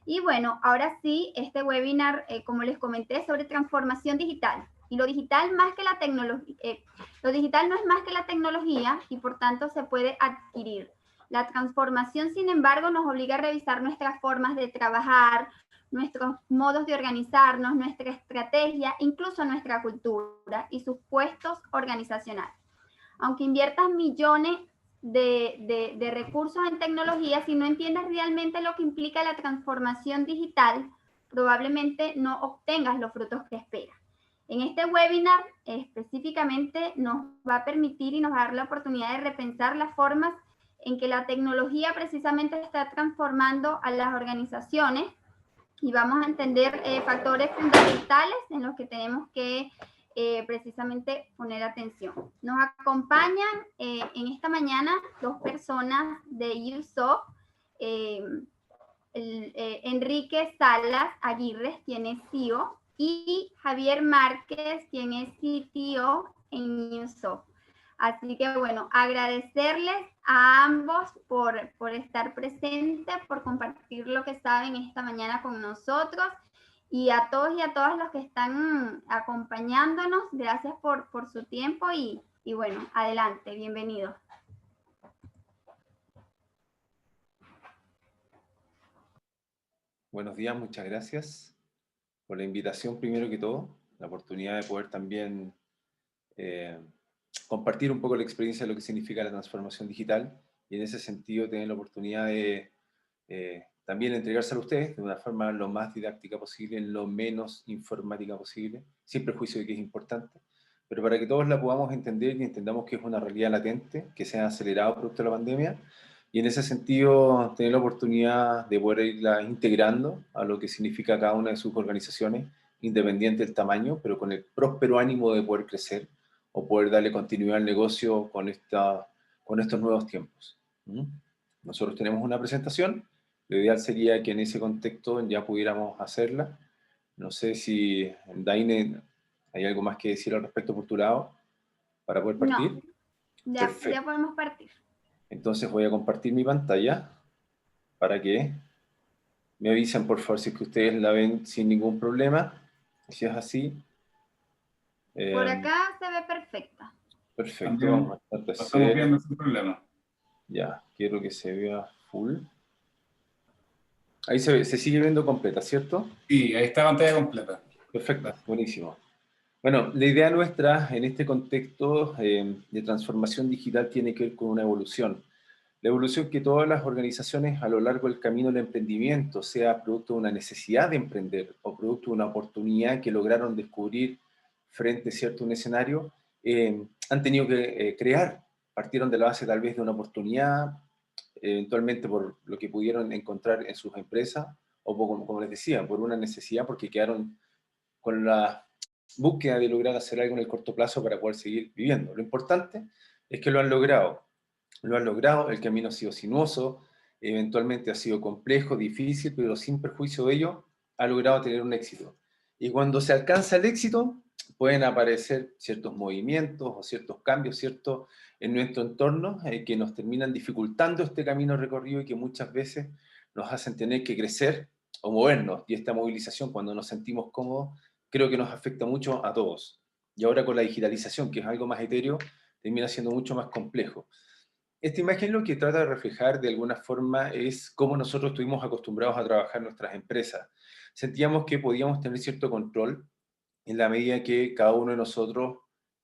Y bueno, ahora sí, este webinar, como les comenté, sobre transformación digital. Y lo digital más que la tecnología, lo digital no es más que la tecnología y por tanto se puede adquirir. La transformación, sin embargo, nos obliga a revisar nuestras formas de trabajar, nuestros modos de organizarnos, nuestra estrategia, incluso nuestra cultura y sus puestos organizacionales. Aunque inviertas millones de recursos en tecnología, si no entiendes realmente lo que implica la transformación digital, probablemente no obtengas los frutos que esperas. En este webinar específicamente nos va a permitir y nos va a dar la oportunidad de repensar las formas en que la tecnología precisamente está transformando a las organizaciones y vamos a entender factores fundamentales en los que tenemos que precisamente poner atención. Nos acompañan en esta mañana dos personas de USOP, Enrique Salas Aguirre, quien es CEO, y Javier Márquez, quien es CTO en USOP. Así que bueno, agradecerles a ambos por estar presentes, por compartir lo que saben esta mañana con nosotros y a todos y a todas los que están acompañándonos. Gracias por su tiempo y bueno, adelante, bienvenidos. Buenos días, muchas gracias por la invitación primero que todo, la oportunidad de poder también compartir un poco la experiencia de lo que significa la transformación digital y en ese sentido tener la oportunidad de también entregárselo a ustedes de una forma lo más didáctica posible, lo menos informática posible, sin prejuicio de que es importante, pero para que todos la podamos entender y entendamos que es una realidad latente, que se ha acelerado producto de la pandemia, y en ese sentido tener la oportunidad de poder irla integrando a lo que significa cada una de sus organizaciones, independiente del tamaño, pero con el próspero ánimo de poder crecer o poder darle continuidad al negocio con estos nuevos tiempos. Nosotros tenemos una presentación, lo ideal sería que en ese contexto ya pudiéramos hacerla. No sé si, Daine, hay algo más que decir al respecto por tu lado para poder partir. No, ya Perfecto. podemos partir. Entonces voy a compartir mi pantalla para que me avisen, por favor, si es que ustedes la ven sin ningún problema. Si es así. Por acá se ve perfecta. Perfecto, También vamos a empezar. estamos viendo sin problema. Ya, quiero que se vea full. Ahí se sigue viendo completa, ¿cierto? Sí, ahí está pantalla completa. Perfecto, buenísimo. Bueno, la idea nuestra en este contexto de transformación digital tiene que ver con una evolución. La evolución que todas las organizaciones a lo largo del camino del emprendimiento, sea producto de una necesidad de emprender o producto de una oportunidad que lograron descubrir frente a un escenario, han tenido que crear. Partieron de la base tal vez de una oportunidad, eventualmente por lo que pudieron encontrar en sus empresas, o como les decía, por una necesidad porque quedaron con la búsqueda de lograr hacer algo en el corto plazo para poder seguir viviendo. Lo importante es que lo han logrado. Lo han logrado, el camino ha sido sinuoso, eventualmente ha sido complejo, difícil, pero sin perjuicio de ello, ha logrado tener un éxito. Y cuando se alcanza el éxito, pueden aparecer ciertos movimientos o ciertos cambios, ¿cierto?, en nuestro entorno que nos terminan dificultando este camino recorrido y que muchas veces nos hacen tener que crecer o movernos. Y esta movilización, cuando nos sentimos cómodos, creo que nos afecta mucho a todos. Y ahora con la digitalización, que es algo más etéreo, termina siendo mucho más complejo. Esta imagen lo que trata de reflejar de alguna forma es cómo nosotros estuvimos acostumbrados a trabajar en nuestras empresas. Sentíamos que podíamos tener cierto control en la medida que cada uno de nosotros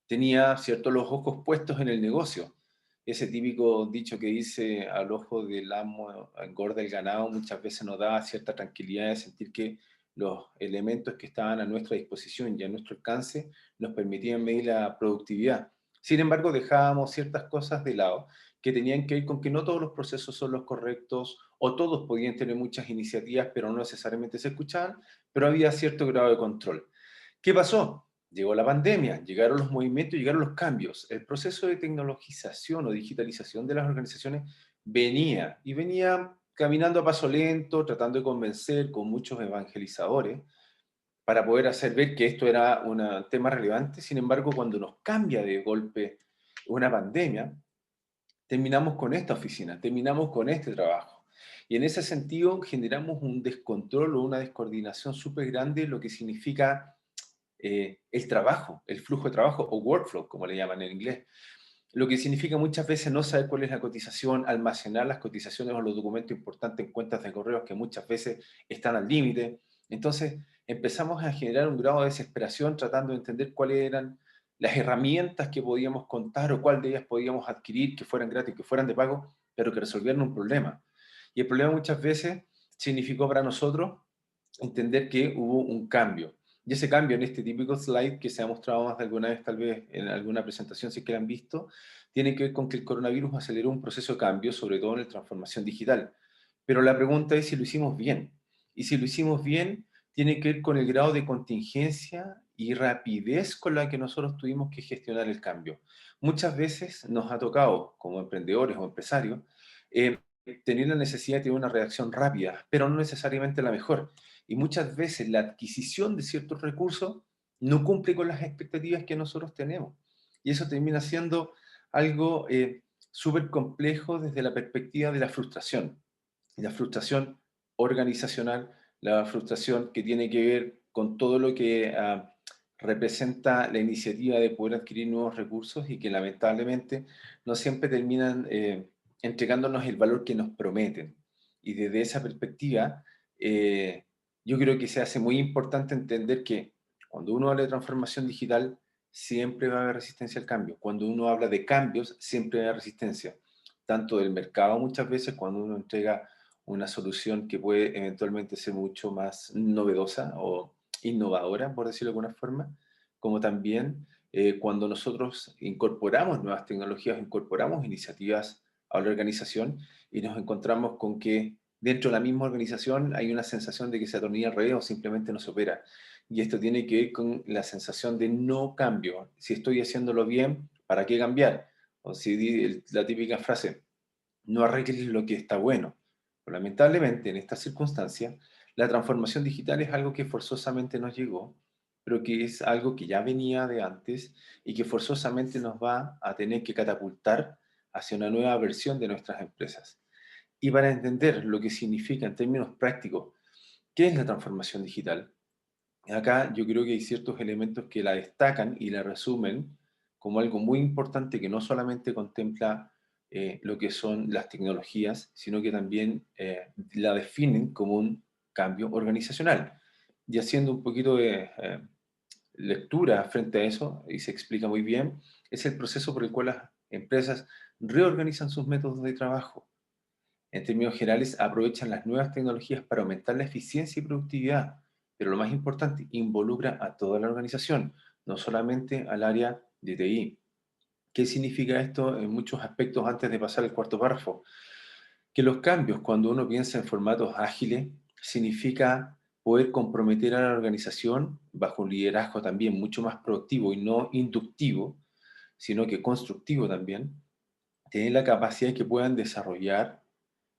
tenía los ojos puestos en el negocio. Ese típico dicho que dice al ojo del amo engorda el ganado, muchas veces nos da cierta tranquilidad de sentir que los elementos que estaban a nuestra disposición y a nuestro alcance nos permitían medir la productividad. Sin embargo, dejábamos ciertas cosas de lado que tenían que ver con que no todos los procesos son los correctos o todos podían tener muchas iniciativas, pero no necesariamente se escuchaban, pero había cierto grado de control. ¿Qué pasó? Llegó la pandemia, llegaron los movimientos, llegaron los cambios. El proceso de tecnologización o digitalización de las organizaciones venía caminando a paso lento, tratando de convencer con muchos evangelizadores para poder hacer ver que esto era un tema relevante. Sin embargo, cuando nos cambia de golpe una pandemia, terminamos con esta oficina, terminamos con este trabajo. Y en ese sentido generamos un descontrol o una descoordinación súper grande, lo que significa el trabajo, el flujo de trabajo o workflow, como le llaman en inglés. Lo que significa muchas veces no saber cuál es la cotización, almacenar las cotizaciones o los documentos importantes en cuentas de correos que muchas veces están al límite. Entonces empezamos a generar un grado de desesperación tratando de entender cuáles eran las herramientas que podíamos contar o cuál de ellas podíamos adquirir que fueran gratis, que fueran de pago, pero que resolvieran un problema. Y el problema muchas veces significó para nosotros entender que hubo un cambio. Y ese cambio en este típico slide que se ha mostrado más de alguna vez, tal vez en alguna presentación, si es que la han visto, tiene que ver con que el coronavirus aceleró un proceso de cambio, sobre todo en la transformación digital. Pero la pregunta es si lo hicimos bien. Y si lo hicimos bien, tiene que ver con el grado de contingencia y rapidez con la que nosotros tuvimos que gestionar el cambio. Muchas veces nos ha tocado, como emprendedores o empresarios, tener la necesidad de tener una reacción rápida, pero no necesariamente la mejor. Y muchas veces la adquisición de ciertos recursos no cumple con las expectativas que nosotros tenemos. Y eso termina siendo algo súper complejo desde la perspectiva de la frustración. Y la frustración organizacional, la frustración que tiene que ver con todo lo que representa la iniciativa de poder adquirir nuevos recursos y que lamentablemente no siempre terminan entregándonos el valor que nos prometen. Y desde esa perspectiva, yo creo que se hace muy importante entender que cuando uno habla de transformación digital, siempre va a haber resistencia al cambio. Cuando uno habla de cambios, siempre va a haber resistencia. Tanto del mercado muchas veces, cuando uno entrega una solución que puede eventualmente ser mucho más novedosa o innovadora, por decirlo de alguna forma, como también cuando nosotros incorporamos nuevas tecnologías, incorporamos iniciativas a la organización y nos encontramos con que dentro de la misma organización hay una sensación de que se atornilla al revés o simplemente no se opera. Y esto tiene que ver con la sensación de no cambio. Si estoy haciéndolo bien, ¿para qué cambiar? O si la típica frase, no arregles lo que está bueno. Pero lamentablemente, en estas circunstancias, la transformación digital es algo que forzosamente nos llegó, pero que es algo que ya venía de antes y que forzosamente nos va a tener que catapultar hacia una nueva versión de nuestras empresas. Y para entender lo que significa en términos prácticos, ¿qué es la transformación digital? Acá yo creo que hay ciertos elementos que la destacan y la resumen como algo muy importante que no solamente contempla lo que son las tecnologías, sino que también la definen como un cambio organizacional. Y haciendo un poquito de lectura frente a eso, y se explica muy bien, es el proceso por el cual las empresas reorganizan sus métodos de trabajo. En términos generales, aprovechan las nuevas tecnologías para aumentar la eficiencia y productividad, pero lo más importante, involucra a toda la organización, no solamente al área de TI. ¿Qué significa esto en muchos aspectos antes de pasar al cuarto párrafo? Que los cambios, cuando uno piensa en formatos ágiles, significa poder comprometer a la organización bajo un liderazgo también mucho más proactivo y no inductivo, sino que constructivo también, tener la capacidad de que puedan desarrollar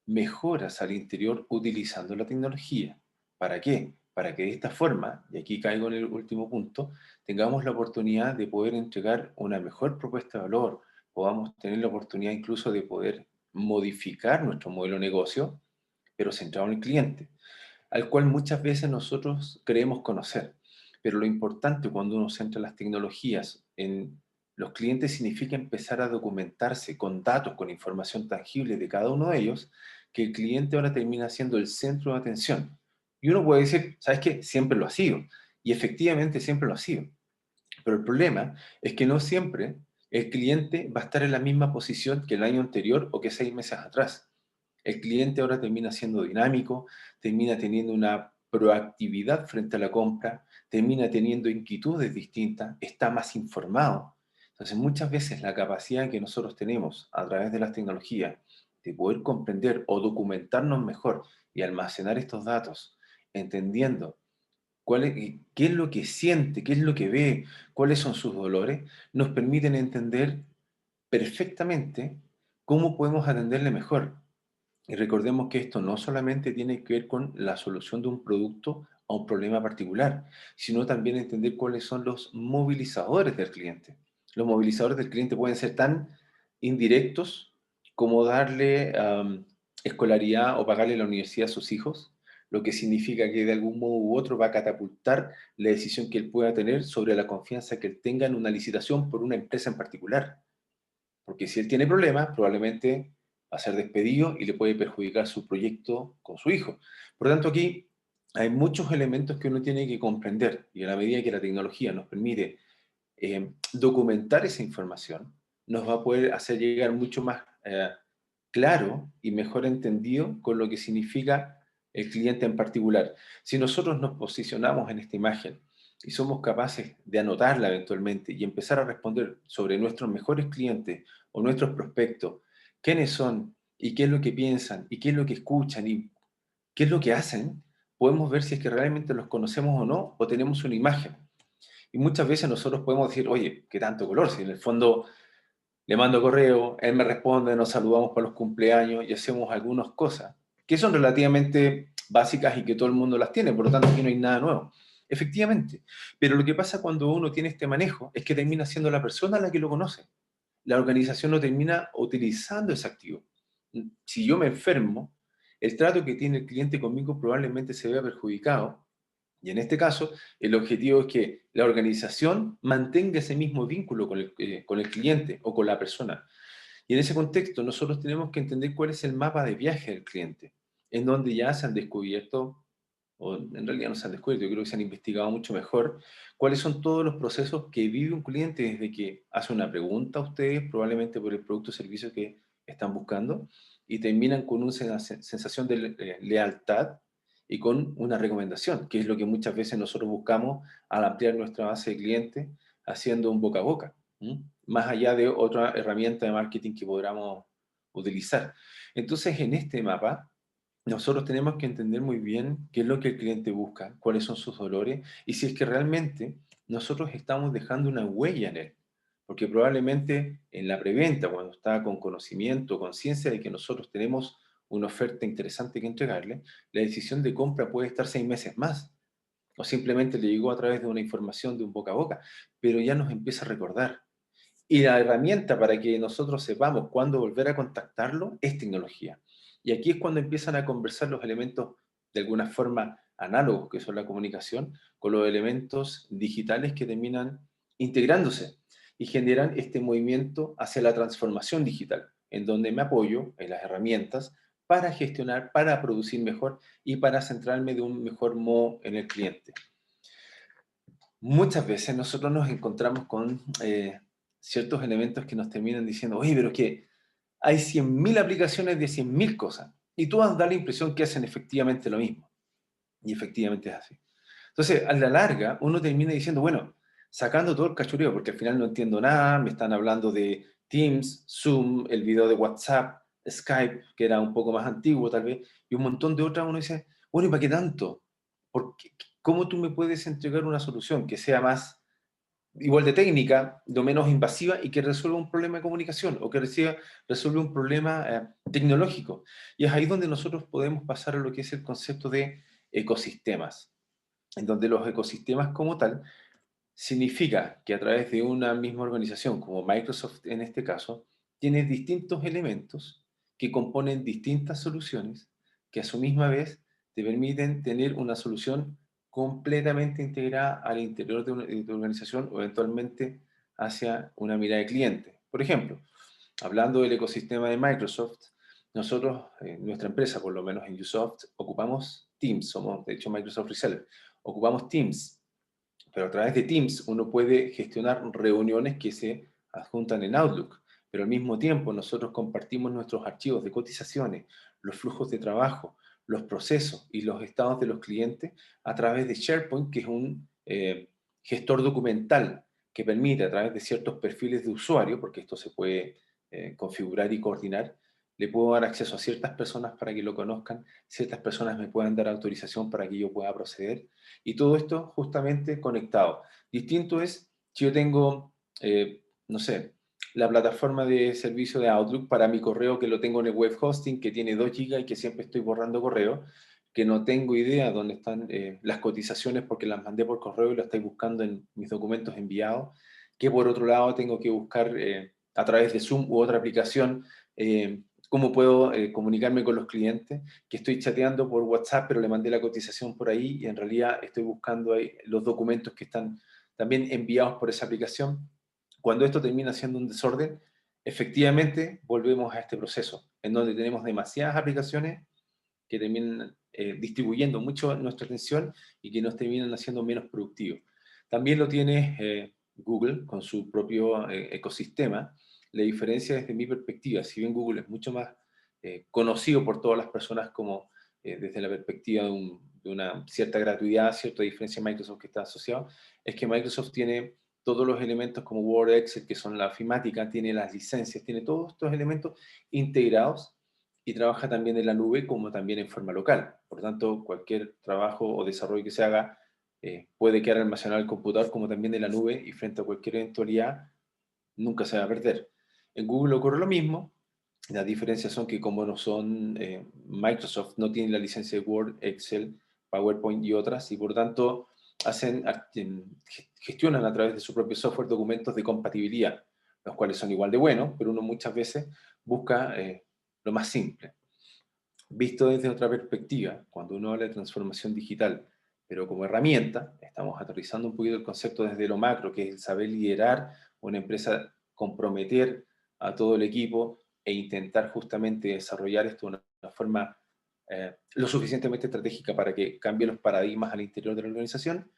mejoras al interior utilizando la tecnología. ¿Para qué? Para que de esta forma, y aquí caigo en el último punto, tengamos la oportunidad de poder entregar una mejor propuesta de valor, podamos tener la oportunidad incluso de poder modificar nuestro modelo de negocio, pero centrado en el cliente, al cual muchas veces nosotros creemos conocer. Pero lo importante cuando uno centra las tecnologías en los clientes significa empezar a documentarse con datos, con información tangible de cada uno de ellos, que el cliente ahora termina siendo el centro de atención. Y uno puede decir, ¿sabes qué? Siempre lo ha sido. Y efectivamente siempre lo ha sido. Pero el problema es que no siempre el cliente va a estar en la misma posición que el año anterior o que 6 meses atrás. El cliente ahora termina siendo dinámico, termina teniendo una proactividad frente a la compra, termina teniendo inquietudes distintas, está más informado. Entonces, muchas veces la capacidad que nosotros tenemos a través de las tecnologías de poder comprender o documentarnos mejor y almacenar estos datos, entendiendo qué es lo que siente, qué es lo que ve, cuáles son sus dolores, nos permiten entender perfectamente cómo podemos atenderle mejor. Y recordemos que esto no solamente tiene que ver con la solución de un producto a un problema particular, sino también entender cuáles son los movilizadores del cliente. Los movilizadores del cliente pueden ser tan indirectos como darle escolaridad o pagarle la universidad a sus hijos, lo que significa que de algún modo u otro va a catapultar la decisión que él pueda tener sobre la confianza que él tenga en una licitación por una empresa en particular. Porque si él tiene problemas, probablemente va a ser despedido y le puede perjudicar su proyecto con su hijo. Por lo tanto, aquí hay muchos elementos que uno tiene que comprender, y a la medida que la tecnología nos permite documentar esa información, nos va a poder hacer llegar mucho más claro y mejor entendido con lo que significa el cliente en particular. Si nosotros nos posicionamos en esta imagen y somos capaces de anotarla eventualmente y empezar a responder sobre nuestros mejores clientes o nuestros prospectos, quiénes son y qué es lo que piensan y qué es lo que escuchan y qué es lo que hacen, podemos ver si es que realmente los conocemos o no, o tenemos una imagen. Y muchas veces nosotros podemos decir, oye, qué tanto color, si en el fondo le mando correo, él me responde, nos saludamos para los cumpleaños y hacemos algunas cosas que son relativamente básicas y que todo el mundo las tiene, por lo tanto aquí no hay nada nuevo. Efectivamente, pero lo que pasa cuando uno tiene este manejo es que termina siendo la persona a la que lo conoce. La organización no termina utilizando ese activo. Si yo me enfermo, el trato que tiene el cliente conmigo probablemente se vea perjudicado y en este caso, el objetivo es que la organización mantenga ese mismo vínculo con el cliente o con la persona. Y en ese contexto, nosotros tenemos que entender cuál es el mapa de viaje del cliente, en donde ya se han descubierto, o en realidad no se han descubierto, yo creo que se han investigado mucho mejor, cuáles son todos los procesos que vive un cliente desde que hace una pregunta a ustedes, probablemente por el producto o servicio que están buscando, y terminan con una sensación de lealtad y con una recomendación, que es lo que muchas veces nosotros buscamos al ampliar nuestra base de clientes haciendo un boca a boca, más allá de otra herramienta de marketing que podamos utilizar. Entonces, en este mapa, nosotros tenemos que entender muy bien qué es lo que el cliente busca, cuáles son sus dolores y si es que realmente nosotros estamos dejando una huella en él. Porque probablemente en la preventa, cuando está con conocimiento, conciencia de que nosotros tenemos una oferta interesante que entregarle, la decisión de compra puede estar 6 meses más. O simplemente le llegó a través de una información de un boca a boca, pero ya nos empieza a recordar. Y la herramienta para que nosotros sepamos cuándo volver a contactarlo es tecnología. Y aquí es cuando empiezan a conversar los elementos de alguna forma análogos, que son la comunicación, con los elementos digitales que terminan integrándose y generan este movimiento hacia la transformación digital, en donde me apoyo en las herramientas para gestionar, para producir mejor y para centrarme de un mejor modo en el cliente. Muchas veces nosotros nos encontramos con ciertos elementos que nos terminan diciendo, oye, pero es que hay 100.000 aplicaciones de 100.000 cosas y todas dan la impresión que hacen efectivamente lo mismo. Y efectivamente es así. Entonces, a la larga, uno termina diciendo, bueno, sacando todo el cachureo, porque al final no entiendo nada, me están hablando de Teams, Zoom, el video de WhatsApp, Skype, que era un poco más antiguo tal vez, y un montón de otras, uno dice, bueno, ¿y para qué tanto? ¿Cómo tú me puedes entregar una solución que sea más igual de técnica, lo menos invasiva y que resuelva un problema de comunicación o que resuelva un problema tecnológico? Y es ahí donde nosotros podemos pasar a lo que es el concepto de ecosistemas, en donde los ecosistemas como tal significa que a través de una misma organización, como Microsoft en este caso, tiene distintos elementos que componen distintas soluciones que a su misma vez te permiten tener una solución completamente integrada al interior de tu organización o eventualmente hacia una mirada de cliente. Por ejemplo, hablando del ecosistema de Microsoft, nosotros, nuestra empresa, por lo menos en Usoft, ocupamos Teams, somos de hecho Microsoft Reseller, ocupamos Teams, pero a través de Teams uno puede gestionar reuniones que se adjuntan en Outlook, pero al mismo tiempo nosotros compartimos nuestros archivos de cotizaciones, los flujos de trabajo, los procesos y los estados de los clientes a través de SharePoint, que es un gestor documental que permite a través de ciertos perfiles de usuario, porque esto se puede configurar y coordinar, le puedo dar acceso a ciertas personas para que lo conozcan, ciertas personas me puedan dar autorización para que yo pueda proceder, y todo esto justamente conectado. Distinto es si yo tengo, no sé, la plataforma de servicio de Outlook para mi correo que lo tengo en el web hosting, que tiene 2 GB y que siempre estoy borrando correo, que no tengo idea dónde están las cotizaciones porque las mandé por correo y lo estoy buscando en mis documentos enviados, que por otro lado tengo que buscar a través de Zoom u otra aplicación ¿Cómo puedo comunicarme con los clientes? Que estoy chateando por WhatsApp, pero le mandé la cotización por ahí y en realidad estoy buscando ahí los documentos que están también enviados por esa aplicación. Cuando esto termina siendo un desorden, efectivamente volvemos a este proceso, en donde tenemos demasiadas aplicaciones que terminan distribuyendo mucho nuestra atención y que nos terminan haciendo menos productivos. También lo tiene Google con su propio ecosistema. La diferencia desde mi perspectiva, si bien Google es mucho más conocido por todas las personas como desde la perspectiva de una cierta gratuidad, cierta diferencia de Microsoft que está asociado, es que Microsoft tiene todos los elementos como Word, Excel, que son la ofimática, tiene las licencias, tiene todos estos elementos integrados y trabaja también en la nube como también en forma local. Por tanto, cualquier trabajo o desarrollo que se haga puede quedar almacenado en el computador como también en la nube y frente a cualquier eventualidad nunca se va a perder. En Google ocurre lo mismo. Las diferencias son que como no son Microsoft, no tiene la licencia de Word, Excel, PowerPoint y otras, y por tanto gestionan a través de su propio software documentos de compatibilidad, los cuales son igual de buenos, pero uno muchas veces busca lo más simple. Visto desde otra perspectiva, cuando uno habla de transformación digital, pero como herramienta, estamos aterrizando un poquito el concepto desde lo macro, que es el saber liderar una empresa, comprometer a todo el equipo e intentar justamente desarrollar esto de una forma lo suficientemente estratégica para que cambie los paradigmas al interior de la organización.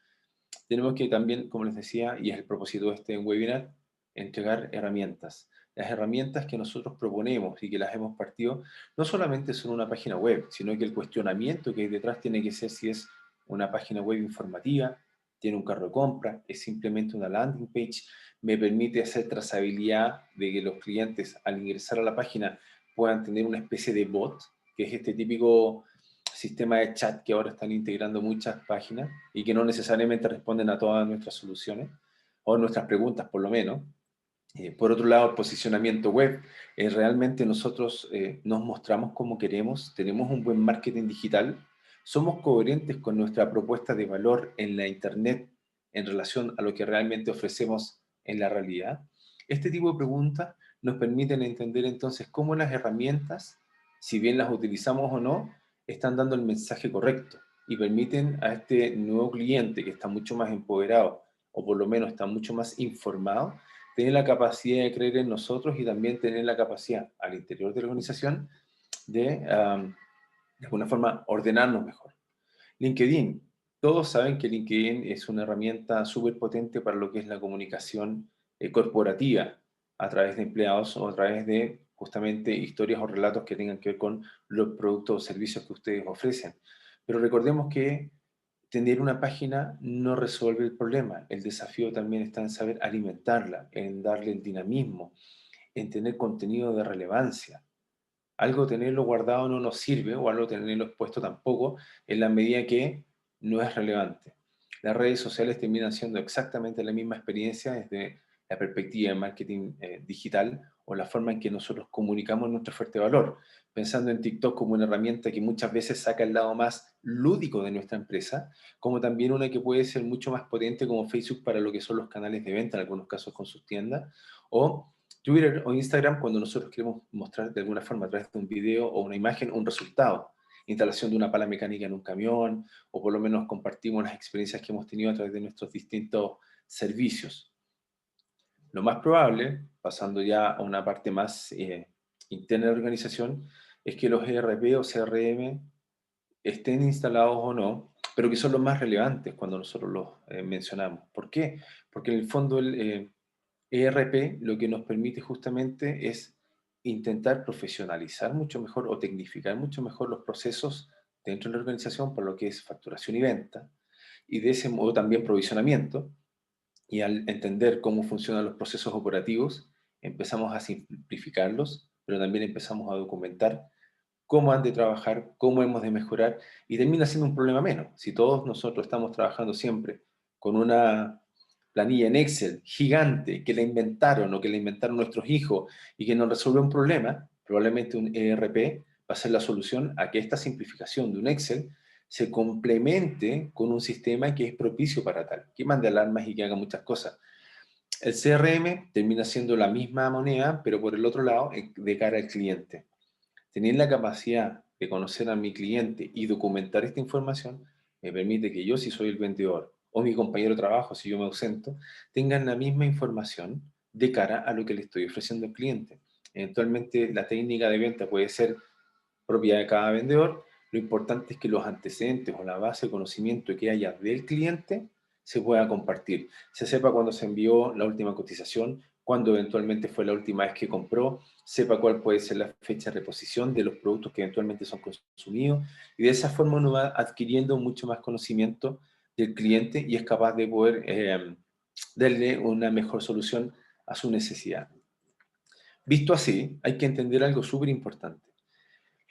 Tenemos que también, como les decía, y es el propósito de este webinar, entregar herramientas. Las herramientas que nosotros proponemos y que las hemos partido no solamente son una página web, sino que el cuestionamiento que hay detrás tiene que ser si es una página web informativa, tiene un carro de compra, es simplemente una landing page, me permite hacer trazabilidad de que los clientes al ingresar a la página puedan tener una especie de bot, que es este típico sistema de chat que ahora están integrando muchas páginas y que no necesariamente responden a todas nuestras soluciones o nuestras preguntas por lo menos. Por otro lado, el posicionamiento web. Realmente nosotros nos mostramos como queremos, tenemos un buen marketing digital, somos coherentes con nuestra propuesta de valor en la Internet en relación a lo que realmente ofrecemos en la realidad. Este tipo de preguntas nos permiten entender entonces cómo las herramientas, si bien las utilizamos o no, están dando el mensaje correcto y permiten a este nuevo cliente que está mucho más empoderado o por lo menos está mucho más informado, tener la capacidad de creer en nosotros y también tener la capacidad al interior de la organización de alguna forma ordenarnos mejor. LinkedIn. Todos saben que LinkedIn es una herramienta súper potente para lo que es la comunicación corporativa a través de empleados o a través de justamente historias o relatos que tengan que ver con los productos o servicios que ustedes ofrecen. Pero recordemos que tener una página no resuelve el problema. El desafío también está en saber alimentarla, en darle el dinamismo, en tener contenido de relevancia. Algo tenerlo guardado no nos sirve, o algo tenerlo expuesto tampoco, en la medida que no es relevante. Las redes sociales terminan siendo exactamente la misma experiencia desde la perspectiva de marketing digital o la forma en que nosotros comunicamos nuestro fuerte valor, pensando en TikTok como una herramienta que muchas veces saca el lado más lúdico de nuestra empresa, como también una que puede ser mucho más potente como Facebook para lo que son los canales de venta, en algunos casos con sus tiendas, o Twitter o Instagram cuando nosotros queremos mostrar de alguna forma a través de un video o una imagen un resultado. Instalación de una pala mecánica en un camión, o por lo menos compartimos las experiencias que hemos tenido a través de nuestros distintos servicios. Lo más probable, pasando ya a una parte más interna de la organización, es que los ERP o CRM estén instalados o no, pero que son los más relevantes cuando nosotros los mencionamos. ¿Por qué? Porque en el fondo el ERP lo que nos permite justamente es intentar profesionalizar mucho mejor o tecnificar mucho mejor los procesos dentro de la organización por lo que es facturación y venta, y de ese modo también provisionamiento, y al entender cómo funcionan los procesos operativos, empezamos a simplificarlos, pero también empezamos a documentar cómo han de trabajar, cómo hemos de mejorar, y termina siendo un problema menos. Si todos nosotros estamos trabajando siempre con una planilla en Excel gigante que la inventaron o que la inventaron nuestros hijos y que nos resuelve un problema, probablemente un ERP va a ser la solución a que esta simplificación de un Excel se complemente con un sistema que es propicio para tal, que mande alarmas y que haga muchas cosas. El CRM termina siendo la misma moneda, pero por el otro lado, de cara al cliente. Tener la capacidad de conocer a mi cliente y documentar esta información me permite que yo, si soy el vendedor, o mi compañero de trabajo, si yo me ausento, tengan la misma información de cara a lo que le estoy ofreciendo al cliente. Eventualmente, la técnica de venta puede ser propia de cada vendedor. Lo importante es que los antecedentes o la base de conocimiento que haya del cliente se pueda compartir. Se sepa cuándo se envió la última cotización, cuándo eventualmente fue la última vez que compró, sepa cuál puede ser la fecha de reposición de los productos que eventualmente son consumidos, y de esa forma uno va adquiriendo mucho más conocimiento del cliente y es capaz de poder darle una mejor solución a su necesidad. Visto así, hay que entender algo súper importante.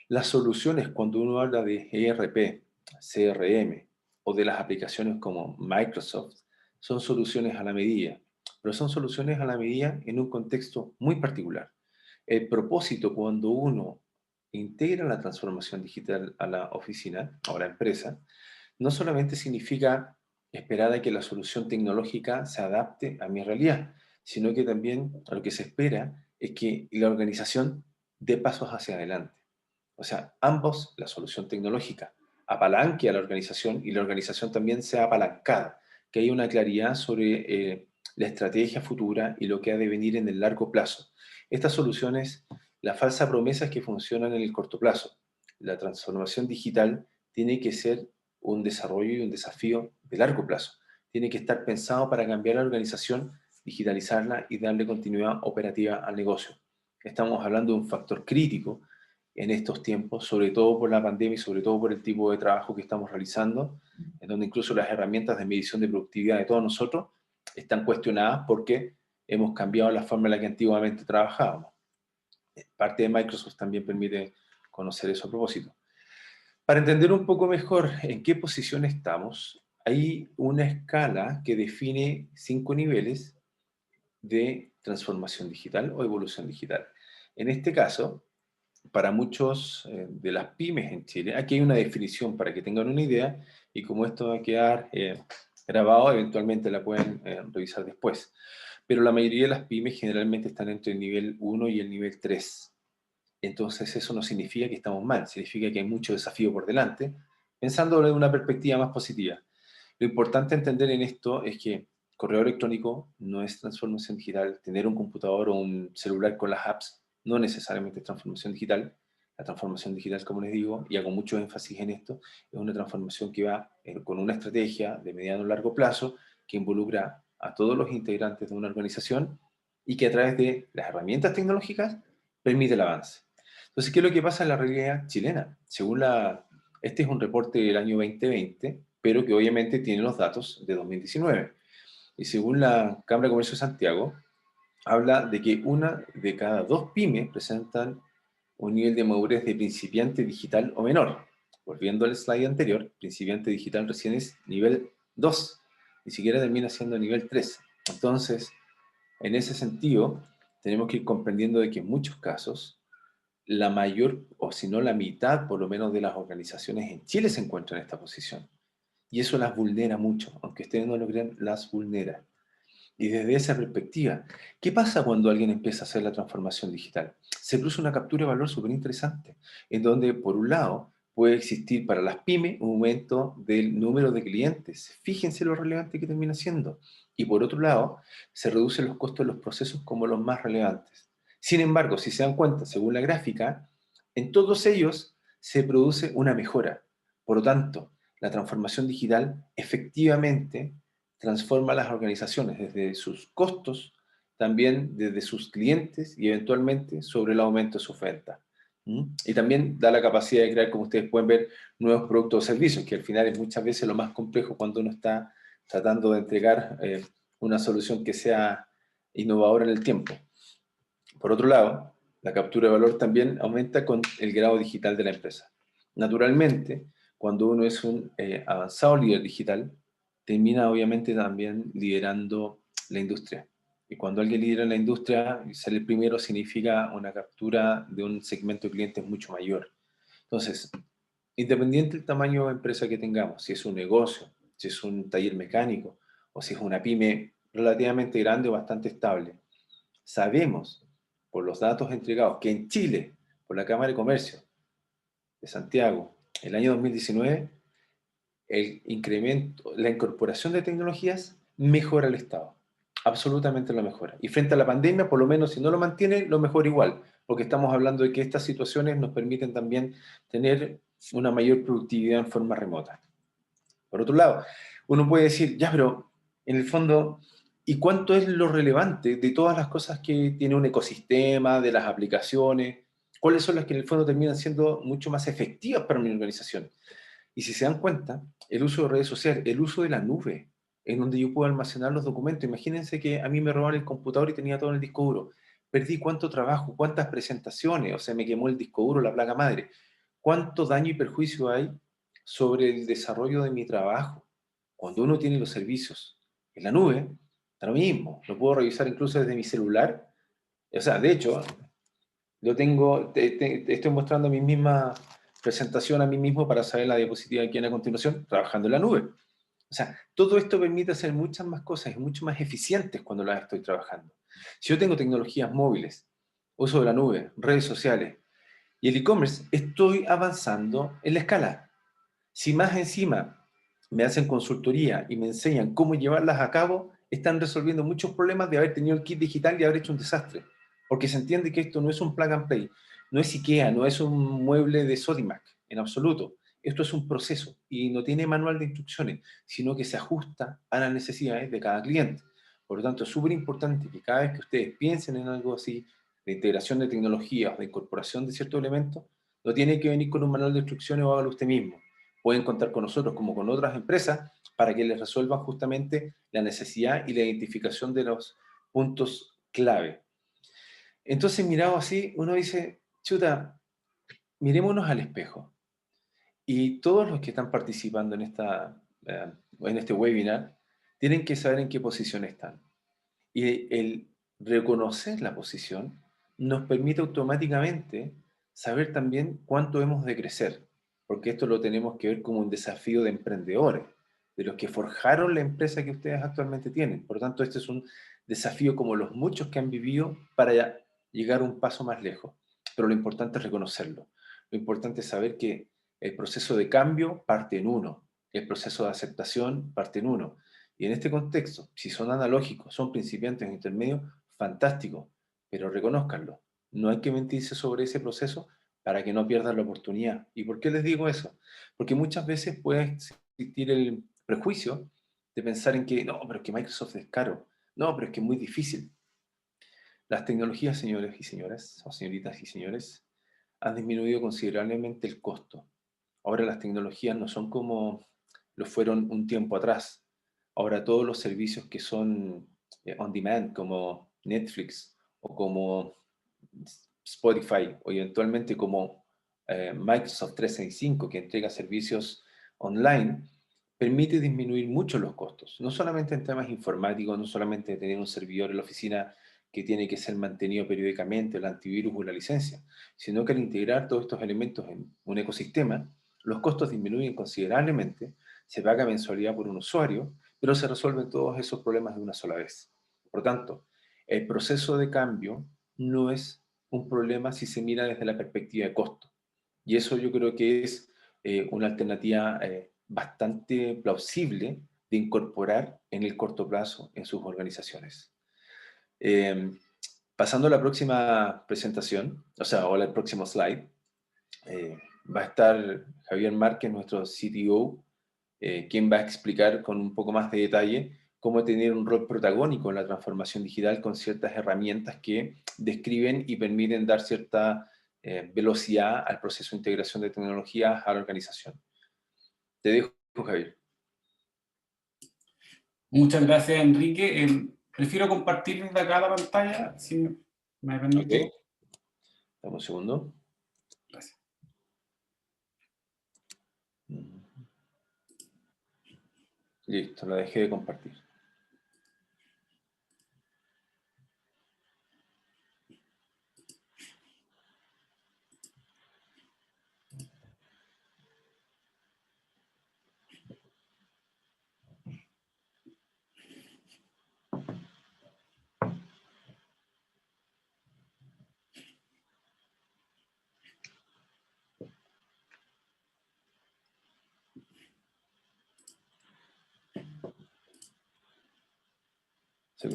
Las soluciones, cuando uno habla de ERP, CRM o de las aplicaciones como Microsoft, son soluciones a la medida, pero son soluciones a la medida en un contexto muy particular. El propósito cuando uno integra la transformación digital a la oficina o a la empresa, no solamente significa esperar a que la solución tecnológica se adapte a mi realidad, sino que también lo que se espera es que la organización dé pasos hacia adelante. O sea, ambos, la solución tecnológica apalanque a la organización y la organización también sea apalancada, que haya una claridad sobre la estrategia futura y lo que ha de venir en el largo plazo. Estas soluciones, la falsa promesa es que funcionan en el corto plazo. La transformación digital tiene que ser un desarrollo y un desafío de largo plazo. Tiene que estar pensado para cambiar la organización, digitalizarla y darle continuidad operativa al negocio. Estamos hablando de un factor crítico en estos tiempos, sobre todo por la pandemia y sobre todo por el tipo de trabajo que estamos realizando, en donde incluso las herramientas de medición de productividad de todos nosotros están cuestionadas porque hemos cambiado la forma en la que antiguamente trabajábamos. Parte de Microsoft también permite conocer eso a propósito. Para entender un poco mejor en qué posición estamos, hay una escala que define 5 niveles de transformación digital o evolución digital. En este caso, para muchos de las pymes en Chile, aquí hay una definición para que tengan una idea, y como esto va a quedar grabado, eventualmente la pueden revisar después. Pero la mayoría de las pymes generalmente están entre el nivel 1 y el nivel 3. Entonces eso no significa que estamos mal, significa que hay mucho desafío por delante, pensándolo de una perspectiva más positiva. Lo importante entender en esto es que correo electrónico no es transformación digital, tener un computador o un celular con las apps no necesariamente es transformación digital. La transformación digital, como les digo, y hago mucho énfasis en esto, es una transformación que va con una estrategia de mediano a largo plazo que involucra a todos los integrantes de una organización y que a través de las herramientas tecnológicas permite el avance. Entonces, ¿qué es lo que pasa en la realidad chilena? Este es un reporte del año 2020, pero que obviamente tiene los datos de 2019. Y según la Cámara de Comercio de Santiago, habla de que una de cada 2 pymes presentan un nivel de madurez de principiante digital o menor. Volviendo al slide anterior, principiante digital recién es nivel 2, ni siquiera termina siendo nivel 3. Entonces, en ese sentido, tenemos que ir comprendiendo de que en muchos casos, la mayor, o si no la mitad por lo menos de las organizaciones en Chile se encuentran en esta posición. Y eso las vulnera mucho, aunque ustedes no lo crean, las vulnera. Y desde esa perspectiva, ¿qué pasa cuando alguien empieza a hacer la transformación digital? Se produce una captura de valor súper interesante, en donde, por un lado, puede existir para las pymes un aumento del número de clientes. Fíjense lo relevante que termina siendo. Y por otro lado, se reducen los costos de los procesos como los más relevantes. Sin embargo, si se dan cuenta, según la gráfica, en todos ellos se produce una mejora. Por lo tanto, la transformación digital efectivamente transforma las organizaciones desde sus costos, también desde sus clientes y eventualmente sobre el aumento de sus ventas. Y también da la capacidad de crear, como ustedes pueden ver, nuevos productos o servicios, que al final es muchas veces lo más complejo cuando uno está tratando de entregar una solución que sea innovadora en el tiempo. Por otro lado, la captura de valor también aumenta con el grado digital de la empresa. Naturalmente, cuando uno es un avanzado líder digital, termina obviamente también liderando la industria. Y cuando alguien lidera la industria, ser el primero significa una captura de un segmento de clientes mucho mayor. Entonces, independiente del tamaño de empresa que tengamos, si es un negocio, si es un taller mecánico, o si es una pyme relativamente grande o bastante estable, sabemos por los datos entregados que en Chile por la Cámara de Comercio de Santiago, el año 2019, el incremento, la incorporación de tecnologías mejora el Estado. Absolutamente lo mejora. Y frente a la pandemia, por lo menos si no lo mantiene, lo mejora igual, porque estamos hablando de que estas situaciones nos permiten también tener una mayor productividad en forma remota. Por otro lado, uno puede decir, ya, pero en el fondo, ¿y cuánto es lo relevante de todas las cosas que tiene un ecosistema, de las aplicaciones? ¿Cuáles son las que en el fondo terminan siendo mucho más efectivas para mi organización? Y si se dan cuenta, el uso de redes sociales, el uso de la nube, en donde yo puedo almacenar los documentos. Imagínense que a mí me robaron el computador y tenía todo en el disco duro. Perdí cuánto trabajo, cuántas presentaciones, o sea, me quemó el disco duro, la placa madre. ¿Cuánto daño y perjuicio hay sobre el desarrollo de mi trabajo? Cuando uno tiene los servicios en la nube, está lo mismo. Lo puedo revisar incluso desde mi celular. O sea, de hecho, yo tengo, te estoy mostrando mi misma presentación a mí mismo para saber la diapositiva que viene a continuación, trabajando en la nube. O sea, todo esto permite hacer muchas más cosas y mucho más eficientes cuando las estoy trabajando. Si yo tengo tecnologías móviles, uso de la nube, redes sociales y el e-commerce, estoy avanzando en la escala. Si más encima me hacen consultoría y me enseñan cómo llevarlas a cabo, están resolviendo muchos problemas de haber tenido el kit digital y haber hecho un desastre. Porque se entiende que esto no es un plug and play, no es IKEA, no es un mueble de Sodimac, en absoluto. Esto es un proceso y no tiene manual de instrucciones, sino que se ajusta a las necesidades de cada cliente. Por lo tanto, es súper importante que cada vez que ustedes piensen en algo así, de integración de tecnologías, de incorporación de ciertos elementos, no tiene que venir con un manual de instrucciones o hágalo usted mismo. Pueden contar con nosotros como con otras empresas para que les resuelvan justamente la necesidad y la identificación de los puntos clave. Entonces, mirado así, uno dice, chuta, mirémonos al espejo. Y todos los que están participando en este webinar tienen que saber en qué posición están. Y el reconocer la posición nos permite automáticamente saber también cuánto hemos de crecer, porque esto lo tenemos que ver como un desafío de emprendedores, de los que forjaron la empresa que ustedes actualmente tienen. Por lo tanto, este es un desafío como los muchos que han vivido para llegar un paso más lejos. Pero lo importante es reconocerlo. Lo importante es saber que el proceso de cambio parte en uno, el proceso de aceptación parte en uno. Y en este contexto, si son analógicos, son principiantes o intermedios, fantástico, pero reconózcanlo. No hay que mentirse sobre ese proceso para que no pierdan la oportunidad. ¿Y por qué les digo eso? Porque muchas veces puede existir el prejuicio de pensar en que, no, pero es que Microsoft es caro. No, pero es que es muy difícil. Las tecnologías, señores y señoras, o señoritas y señores, han disminuido considerablemente el costo. Ahora las tecnologías no son como lo fueron un tiempo atrás. Ahora todos los servicios que son on demand, como Netflix o como Spotify o eventualmente como Microsoft 365, que entrega servicios online, permite disminuir mucho los costos. No solamente en temas informáticos, no solamente tener un servidor en la oficina que tiene que ser mantenido periódicamente, el antivirus o la licencia, sino que al integrar todos estos elementos en un ecosistema, los costos disminuyen considerablemente, se paga mensualidad por un usuario, pero se resuelven todos esos problemas de una sola vez. Por tanto, el proceso de cambio no es un problema si se mira desde la perspectiva de costo. Y eso yo creo que es una alternativa bastante plausible de incorporar en el corto plazo en sus organizaciones. Eh, Pasando a la próxima presentación, o sea, o al próximo slide, va a estar Javier Márquez, nuestro CTO, quien va a explicar con un poco más de detalle cómo tener un rol protagónico en la transformación digital con ciertas herramientas que describen y permiten dar cierta velocidad al proceso de integración de tecnologías a la organización. Te dejo, Javier. Muchas gracias, Enrique. Prefiero compartir desde acá la pantalla, si me permite. Ok, dame un segundo. Gracias. Listo, la dejé de compartir.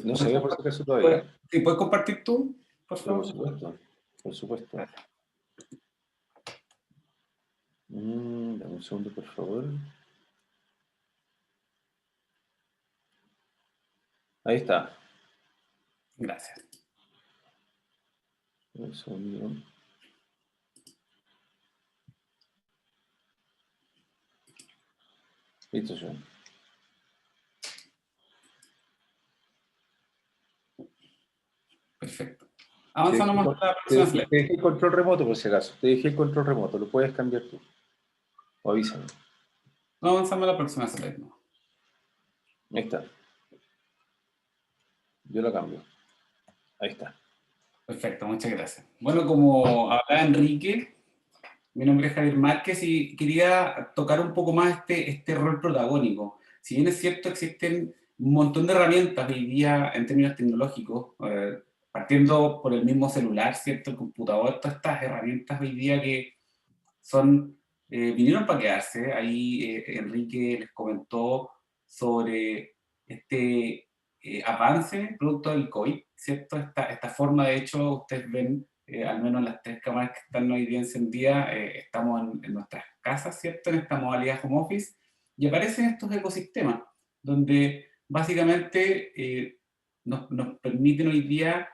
No se ve por si acaso todavía. ¿Sí, puedes compartir tú, por Pero favor? por supuesto, por supuesto. Dame un segundo, por favor. Ahí está. Gracias. Un segundo. Listo, yo. Perfecto. Avanza nomás a la próxima slide. Te dejé el control remoto, por si acaso. Te dejé el control remoto. Lo puedes cambiar tú. O avísame. No, avanzamos a la próxima slide. No. Ahí está. Yo lo cambio. Ahí está. Perfecto, muchas gracias. Bueno, como hablaba Enrique, mi nombre es Javier Márquez y quería tocar un poco más este rol protagónico. Si bien es cierto, existen un montón de herramientas hoy día en términos tecnológicos, partiendo por el mismo celular, ¿cierto? El computador, todas estas herramientas hoy día que son, vinieron para quedarse. Ahí Enrique les comentó sobre este avance producto del COVID, ¿cierto? Esta forma, de hecho, ustedes ven, al menos las 3 cámaras que están hoy día encendidas, estamos en nuestras casas, ¿cierto? En esta modalidad home office, y aparecen estos ecosistemas, donde básicamente nos permiten hoy día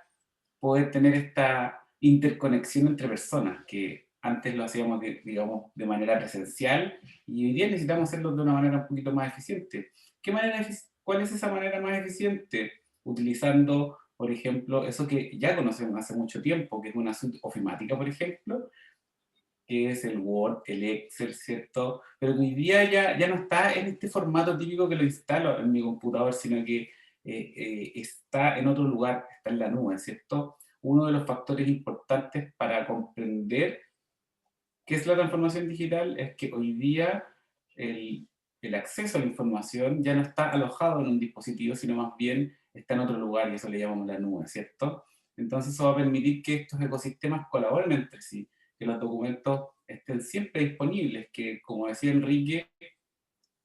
poder tener esta interconexión entre personas, que antes lo hacíamos, digamos, de manera presencial, y hoy día necesitamos hacerlo de una manera un poquito más eficiente. ¿Cuál es esa manera más eficiente? Utilizando, por ejemplo, eso que ya conocemos hace mucho tiempo, que es una suite ofimática, por ejemplo, que es el Word, el Excel, ¿cierto? Pero hoy día ya no está en este formato típico que lo instalo en mi computador, sino que está en otro lugar, está en la nube, ¿cierto? Uno de los factores importantes para comprender qué es la transformación digital es que hoy día el acceso a la información ya no está alojado en un dispositivo, sino más bien está en otro lugar, y eso le llamamos la nube, ¿cierto? Entonces eso va a permitir que estos ecosistemas colaboren entre sí, que los documentos estén siempre disponibles, que, como decía Enrique,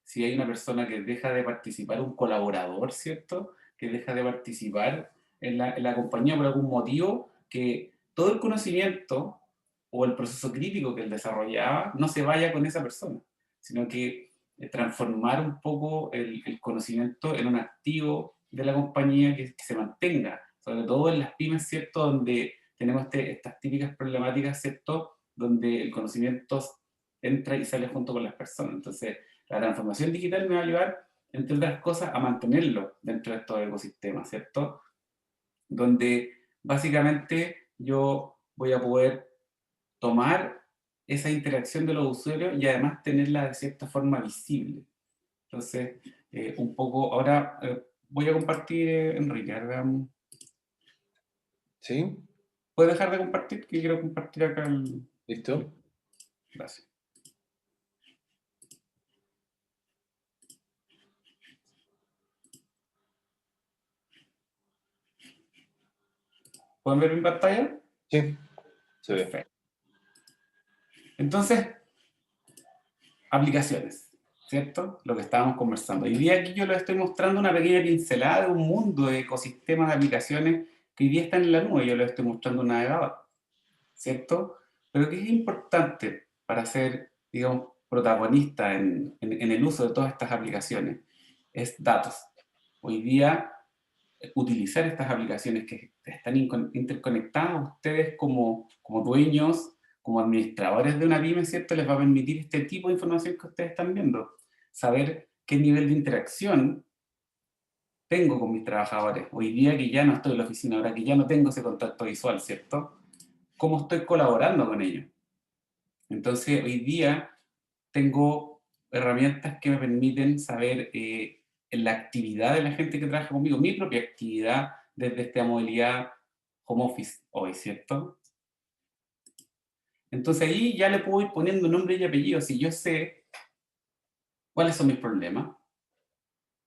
si hay una persona que deja de participar, un colaborador, ¿cierto? Que deja de participar en la compañía por algún motivo, que todo el conocimiento o el proceso crítico que él desarrollaba no se vaya con esa persona, sino que transformar un poco el conocimiento en un activo de la compañía que se mantenga, sobre todo en las pymes, ¿cierto? Donde tenemos estas típicas problemáticas, ¿cierto? Donde el conocimiento entra y sale junto con las personas. Entonces, la transformación digital me va a ayudar, entre otras cosas, a mantenerlo dentro de estos ecosistemas, ¿cierto? Donde básicamente yo voy a poder tomar esa interacción de los usuarios y además tenerla de cierta forma visible. Entonces, un poco, ahora voy a compartir, Enrique, veamos. ¿Sí? ¿Puedes dejar de compartir? Que quiero compartir acá el... ¿Listo? Gracias. ¿Pueden ver mi pantalla? Sí, se ve. Perfecto. Entonces, aplicaciones, ¿cierto? Lo que estábamos conversando. Hoy día aquí yo les estoy mostrando una pequeña pincelada de un mundo de ecosistemas de aplicaciones que hoy día están en la nube. Yo les estoy mostrando un navegador, ¿cierto? Pero que es importante para ser, digamos, protagonista en el uso de todas estas aplicaciones es datos. Hoy día, utilizar estas aplicaciones que están interconectadas, ustedes como dueños, como administradores de una pyme, ¿cierto? Les va a permitir este tipo de información que ustedes están viendo. Saber qué nivel de interacción tengo con mis trabajadores. Hoy día que ya no estoy en la oficina, ahora que ya no tengo ese contacto visual, ¿cierto? ¿Cómo estoy colaborando con ellos? Entonces, hoy día tengo herramientas que me permiten saber en la actividad de la gente que trabaja conmigo, mi propia actividad desde esta modalidad home office hoy, ¿cierto? Entonces ahí ya le puedo ir poniendo nombre y apellido. Si yo sé cuáles son mis problemas,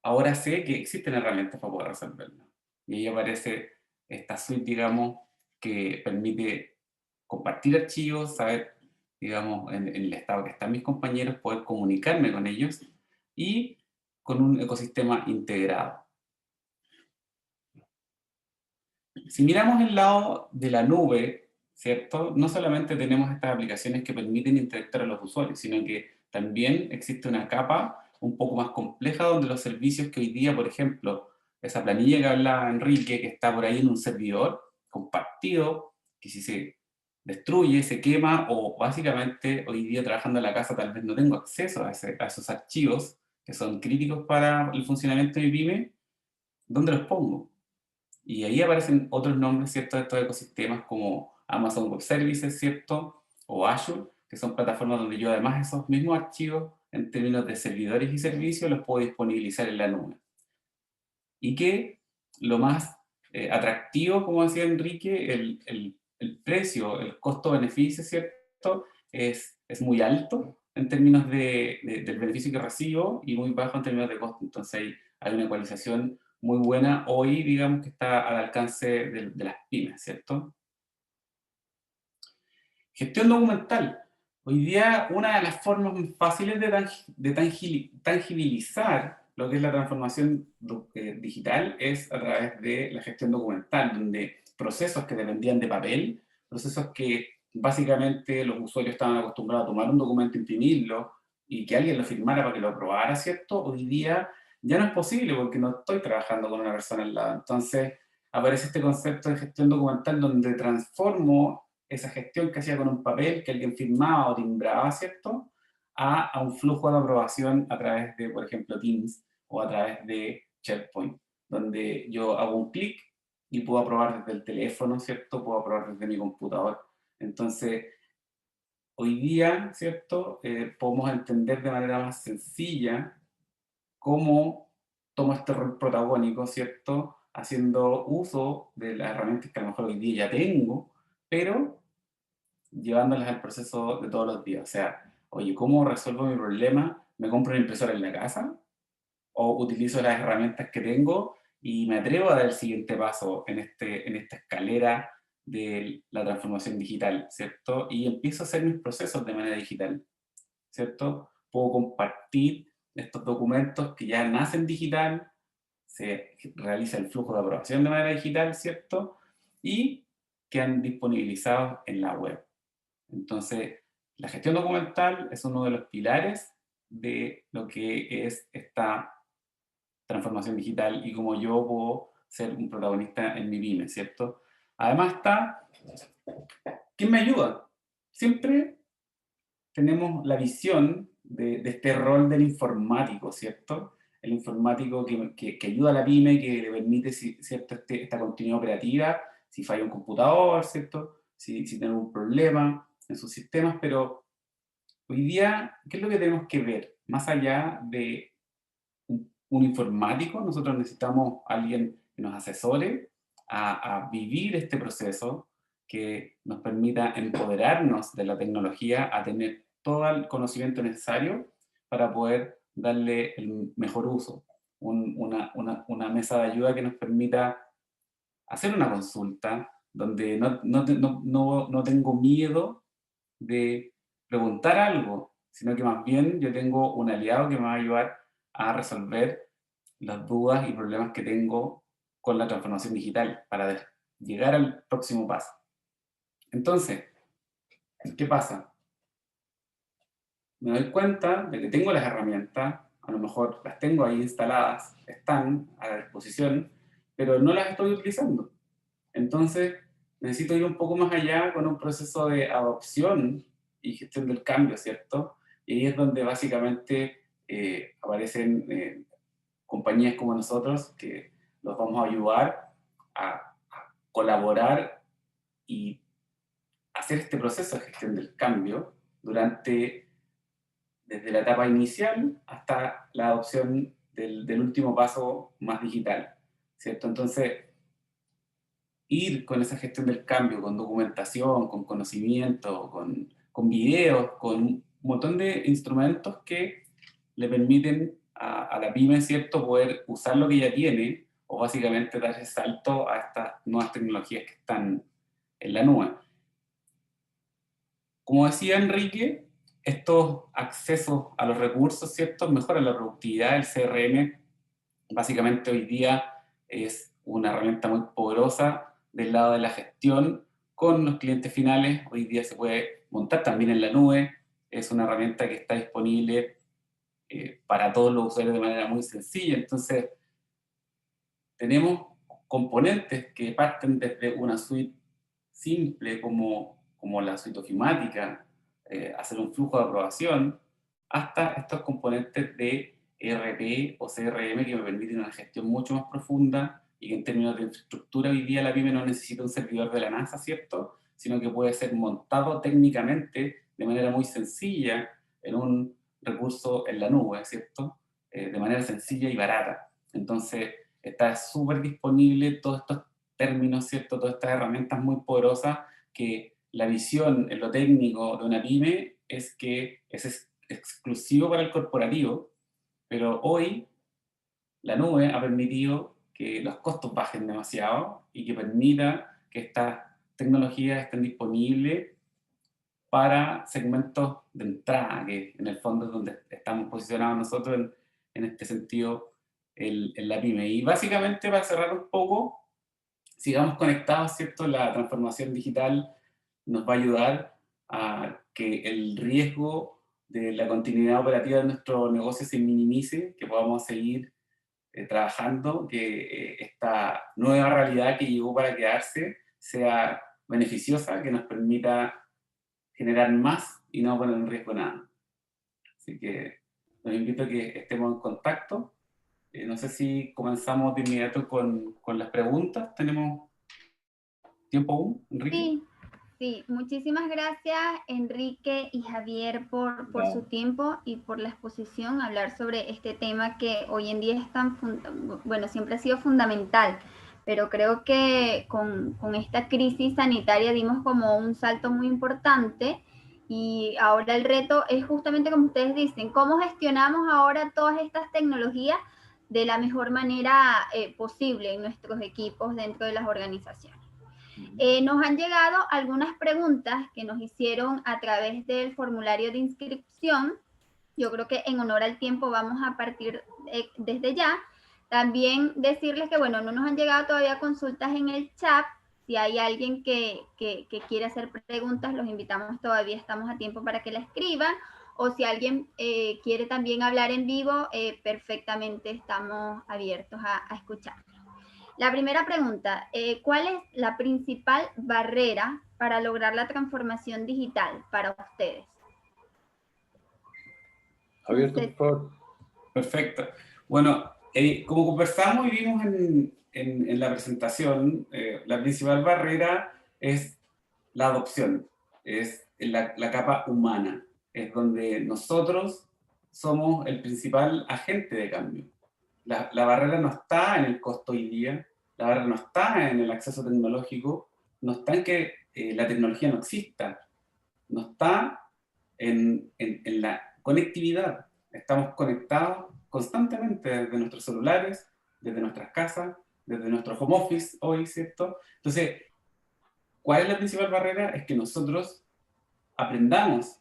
ahora sé que existen herramientas para poder resolverlos. Y ahí aparece esta suite, digamos, que permite compartir archivos, saber, digamos, en el estado que están mis compañeros, poder comunicarme con ellos y con un ecosistema integrado. Si miramos el lado de la nube, ¿cierto? No solamente tenemos estas aplicaciones que permiten interactuar a los usuarios, sino que también existe una capa un poco más compleja donde los servicios que hoy día, por ejemplo, esa planilla que hablaba Enrique, que está por ahí en un servidor compartido, que si se destruye, se quema, o básicamente hoy día trabajando en la casa tal vez no tengo acceso a esos archivos que son críticos para el funcionamiento de mi pyme, ¿dónde los pongo? Y ahí aparecen otros nombres, ¿cierto?, de estos ecosistemas como Amazon Web Services, ¿cierto?, o Azure, que son plataformas donde yo además esos mismos archivos, en términos de servidores y servicios, los puedo disponibilizar en la nube. Y que lo más atractivo, como decía Enrique, el precio, el costo-beneficio, ¿cierto?, es muy alto en términos del beneficio que recibo y muy bajo en términos de costo. Entonces hay una ecualización muy buena hoy, digamos, que está al alcance de las pymes, ¿cierto? Gestión documental. Hoy día una de las formas más fáciles de tangibilizar lo que es la transformación digital es a través de la gestión documental, donde procesos que dependían de papel, procesos que básicamente los usuarios estaban acostumbrados a tomar un documento, imprimirlo y que alguien lo firmara para que lo aprobara, ¿cierto? Hoy día ya no es posible porque no estoy trabajando con una persona al lado. Entonces aparece este concepto de gestión documental donde transformo esa gestión que hacía con un papel que alguien firmaba o timbraba, ¿cierto?, a un flujo de aprobación a través de, por ejemplo, Teams o a través de SharePoint, donde yo hago un clic y puedo aprobar desde el teléfono, ¿cierto?, puedo aprobar desde mi computador. Entonces, hoy día, ¿cierto?, podemos entender de manera más sencilla cómo tomo este rol protagónico, ¿cierto?, haciendo uso de las herramientas que a lo mejor hoy día ya tengo, pero llevándolas al proceso de todos los días. O sea, oye, ¿cómo resuelvo mi problema? ¿Me compro una impresora en la casa? ¿O utilizo las herramientas que tengo y me atrevo a dar el siguiente paso en esta escalera de la transformación digital, ¿cierto? Y empiezo a hacer mis procesos de manera digital, ¿cierto? Puedo compartir estos documentos que ya nacen digital, se realiza el flujo de aprobación de manera digital, ¿cierto? Y quedan disponibilizados en la web. Entonces, la gestión documental es uno de los pilares de lo que es esta transformación digital y cómo yo puedo ser un protagonista en mi pyme, ¿cierto? Además está, ¿quién me ayuda? Siempre tenemos la visión de este rol del informático, ¿cierto? El informático que ayuda a la pyme, que le permite, ¿cierto?, esta continuidad operativa, si falla un computador, ¿cierto?, si tiene algún problema en sus sistemas, pero hoy día, ¿qué es lo que tenemos que ver? Más allá de un informático, nosotros necesitamos a alguien que nos asesore a vivir este proceso, que nos permita empoderarnos de la tecnología, a tener todo el conocimiento necesario para poder darle el mejor uso. Una mesa de ayuda que nos permita hacer una consulta donde no tengo miedo de preguntar algo, sino que más bien yo tengo un aliado que me va a ayudar a resolver las dudas y problemas que tengo con la transformación digital para llegar al próximo paso. Entonces, ¿qué pasa? Me doy cuenta de que tengo las herramientas, a lo mejor las tengo ahí instaladas, están a la disposición, pero no las estoy utilizando. Entonces, necesito ir un poco más allá con un proceso de adopción y gestión del cambio, ¿cierto? Y ahí es donde básicamente aparecen compañías como nosotros que los vamos a ayudar a colaborar y hacer este proceso de gestión del cambio desde la etapa inicial hasta la adopción del último paso más digital, ¿cierto? Entonces, ir con esa gestión del cambio, con documentación, con conocimiento, con videos, con un montón de instrumentos que le permiten a la pyme, ¿cierto?, poder usar lo que ya tiene o básicamente dar ese salto a estas nuevas tecnologías que están en la nube. Como decía Enrique, estos accesos a los recursos, ¿cierto?, mejoran la productividad. El CRM básicamente hoy día es una herramienta muy poderosa del lado de la gestión con los clientes finales. Hoy día se puede montar también en la nube. Es una herramienta que está disponible para todos los usuarios de manera muy sencilla. Entonces, tenemos componentes que parten desde una suite simple como la suite ofimática, hacer un flujo de aprobación, hasta estos componentes de ERP o CRM que me permiten una gestión mucho más profunda y que en términos de infraestructura hoy día la pyme no necesita un servidor de la NASA, ¿cierto? Sino que puede ser montado técnicamente de manera muy sencilla en un recurso en la nube, ¿cierto? De manera sencilla y barata. Entonces, está súper disponible todos estos términos, ¿cierto? Todas estas herramientas muy poderosas que la visión en lo técnico de una pyme es que es exclusivo para el corporativo, pero hoy la nube ha permitido que los costos bajen demasiado y que permita que estas tecnologías estén disponibles para segmentos de entrada, que en el fondo es donde estamos posicionados nosotros en este sentido en la pyme. Y básicamente, para cerrar un poco, sigamos conectados, ¿cierto? La transformación digital nos va a ayudar a que el riesgo de la continuidad operativa de nuestro negocio se minimice, que podamos seguir trabajando, que esta nueva realidad que llegó para quedarse sea beneficiosa, que nos permita generar más y no poner en riesgo nada. Así que los invito a que estemos en contacto. No sé si comenzamos de inmediato con las preguntas. ¿Tenemos tiempo aún, Enrique? Sí, sí. Muchísimas gracias, Enrique y Javier, por su tiempo y por la exposición, hablar sobre este tema que hoy en día es tan, bueno, siempre ha sido fundamental, pero creo que con esta crisis sanitaria dimos como un salto muy importante y ahora el reto es justamente como ustedes dicen, cómo gestionamos ahora todas estas tecnologías de la mejor manera posible en nuestros equipos dentro de las organizaciones. Nos han llegado algunas preguntas que nos hicieron a través del formulario de inscripción. Yo creo que en honor al tiempo vamos a partir desde ya. También decirles que, bueno, no nos han llegado todavía consultas en el chat. Si hay alguien que quiere hacer preguntas, los invitamos, todavía estamos a tiempo para que la escriban. O si alguien quiere también hablar en vivo, perfectamente estamos abiertos a escuchar. La primera pregunta, ¿cuál es la principal barrera para lograr la transformación digital para ustedes? Javier, por favor. Perfecto. Bueno, como conversamos y vimos en la presentación, la principal barrera es la adopción, es la capa humana, es donde nosotros somos el principal agente de cambio. La barrera no está en el costo hoy día, la barrera no está en el acceso tecnológico, no está en que la tecnología no exista, no está en la conectividad. Estamos conectados constantemente desde nuestros celulares, desde nuestras casas, desde nuestro home office hoy, ¿cierto? Entonces, ¿cuál es la principal barrera? Es que nosotros aprendamos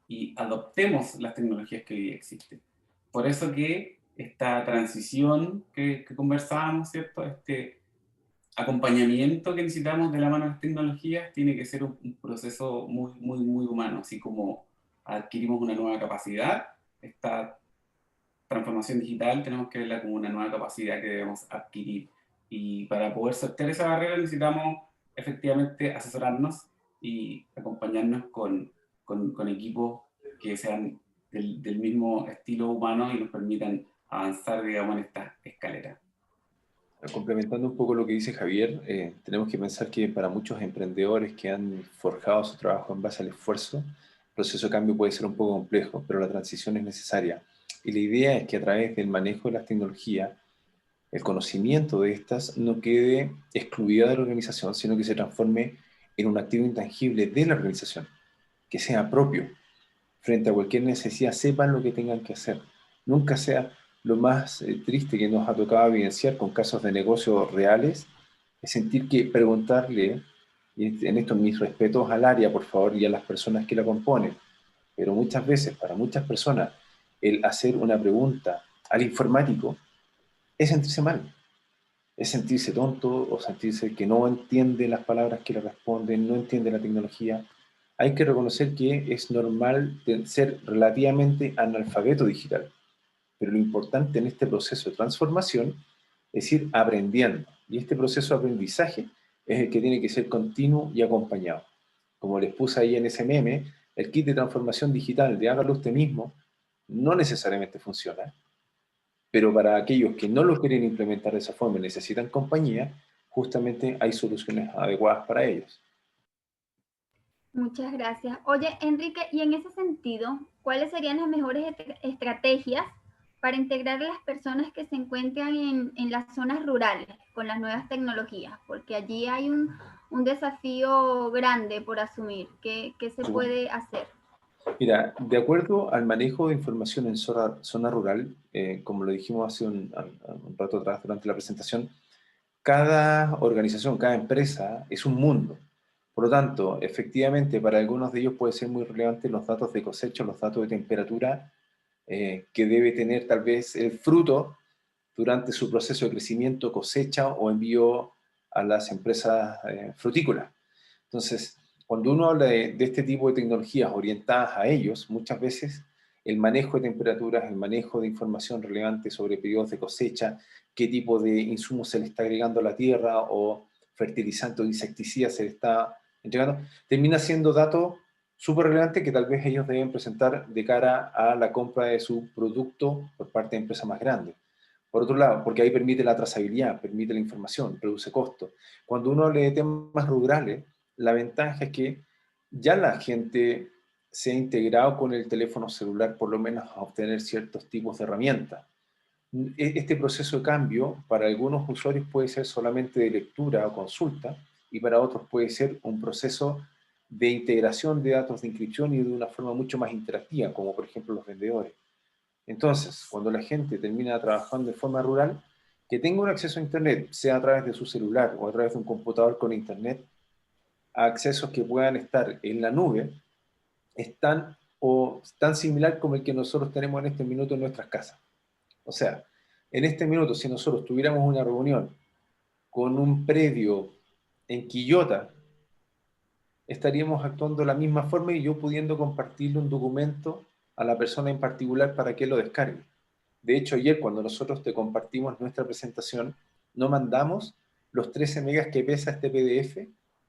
y adoptemos las tecnologías que hoy existen. Por eso que esta transición que conversábamos, ¿cierto? Este acompañamiento que necesitamos de la mano de las tecnologías tiene que ser un proceso muy, muy, muy humano, así como adquirimos una nueva capacidad, esta transformación digital tenemos que verla como una nueva capacidad que debemos adquirir. Y para poder sortear esa barrera necesitamos efectivamente asesorarnos y acompañarnos con equipos que sean del mismo estilo humano y nos permitan avanzar, digamos, en esta escalera. Complementando un poco lo que dice Javier, tenemos que pensar que para muchos emprendedores que han forjado su trabajo en base al esfuerzo, el proceso de cambio puede ser un poco complejo, pero la transición es necesaria. Y la idea es que a través del manejo de las tecnologías, el conocimiento de estas no quede excluida de la organización, sino que se transforme en un activo intangible de la organización, que sea propio. Frente a cualquier necesidad, sepan lo que tengan que hacer. Nunca sea lo más triste que nos ha tocado evidenciar con casos de negocios reales, es sentir que preguntarle, y en esto mis respetos al área, por favor, y a las personas que la componen, pero muchas veces, para muchas personas, el hacer una pregunta al informático es sentirse mal. es sentirse tonto o sentirse que no entiende las palabras que le responden, no entiende la tecnología. Hay que reconocer que es normal ser relativamente analfabeto digital, pero lo importante en este proceso de transformación es ir aprendiendo. Y este proceso de aprendizaje es el que tiene que ser continuo y acompañado. Como les puse ahí en ese meme, el kit de transformación digital de hágalo usted mismo no necesariamente funciona, pero para aquellos que no lo quieren implementar de esa forma y necesitan compañía, justamente hay soluciones adecuadas para ellos. Muchas gracias. Oye, Enrique, y en ese sentido, ¿cuáles serían las mejores estrategias para integrar a las personas que se encuentran en las zonas rurales con las nuevas tecnologías? Porque allí hay un desafío grande por asumir. ¿Qué se puede hacer? Mira, de acuerdo al manejo de información en zona rural, como lo dijimos hace un rato atrás durante la presentación, cada organización, cada empresa es un mundo. Por lo tanto, efectivamente, para algunos de ellos puede ser muy relevante los datos de cosecha, los datos de temperatura que debe tener tal vez el fruto durante su proceso de crecimiento, cosecha o envío a las empresas frutícolas. Entonces, cuando uno habla de este tipo de tecnologías orientadas a ellos, muchas veces el manejo de temperaturas, el manejo de información relevante sobre periodos de cosecha, qué tipo de insumos se le está agregando a la tierra o fertilizante o insecticida se le está entregando, termina siendo datos súper relevantes que tal vez ellos deben presentar de cara a la compra de su producto por parte de empresas más grandes. Por otro lado, porque ahí permite la trazabilidad, permite la información, reduce costos. Cuando uno habla de temas rurales, la ventaja es que ya la gente se ha integrado con el teléfono celular, por lo menos a obtener ciertos tipos de herramientas. Este proceso de cambio para algunos usuarios puede ser solamente de lectura o consulta y para otros puede ser un proceso de integración de datos de inscripción y de una forma mucho más interactiva, como por ejemplo los vendedores. Entonces, cuando la gente termina trabajando de forma rural, que tenga un acceso a Internet, sea a través de su celular o a través de un computador con Internet, a accesos que puedan estar en la nube, es tan similar como el que nosotros tenemos en este minuto en nuestras casas. O sea, en este minuto, si nosotros tuviéramos una reunión con un predio en Quillota, estaríamos actuando de la misma forma y yo pudiendo compartirle un documento a la persona en particular para que lo descargue. De hecho, ayer cuando nosotros te compartimos nuestra presentación, no mandamos los 13 megas que pesa este PDF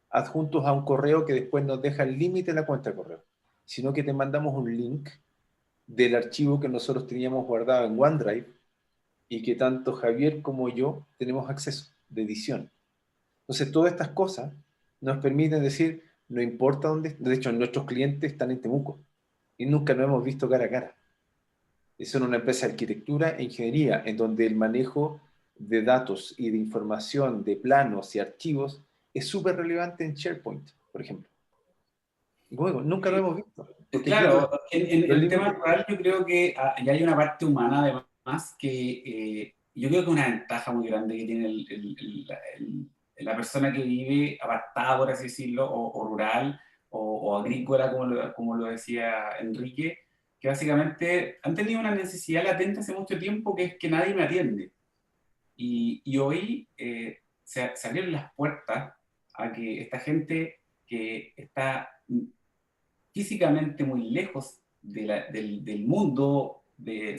adjuntos a un correo que después nos deja el límite de la cuenta de correo, sino que te mandamos un link del archivo que nosotros teníamos guardado en OneDrive y que tanto Javier como yo tenemos acceso de edición. Entonces, todas estas cosas nos permiten decir, no importa dónde, de hecho, nuestros clientes están en Temuco y nunca nos hemos visto cara a cara. Son una empresa de arquitectura e ingeniería, en donde el manejo de datos y de información, de planos y archivos, es súper relevante en SharePoint, por ejemplo. Y bueno, nunca lo hemos visto. Porque claro, en el tema límites... rural yo creo que ya hay una parte humana además que yo creo que es una ventaja muy grande que tiene la persona que vive apartada, por así decirlo, o rural, o agrícola, como lo decía Enrique, que básicamente han tenido una necesidad latente hace mucho tiempo que es que nadie me atiende. Y hoy se abrieron las puertas a que esta gente que está físicamente muy lejos del mundo, de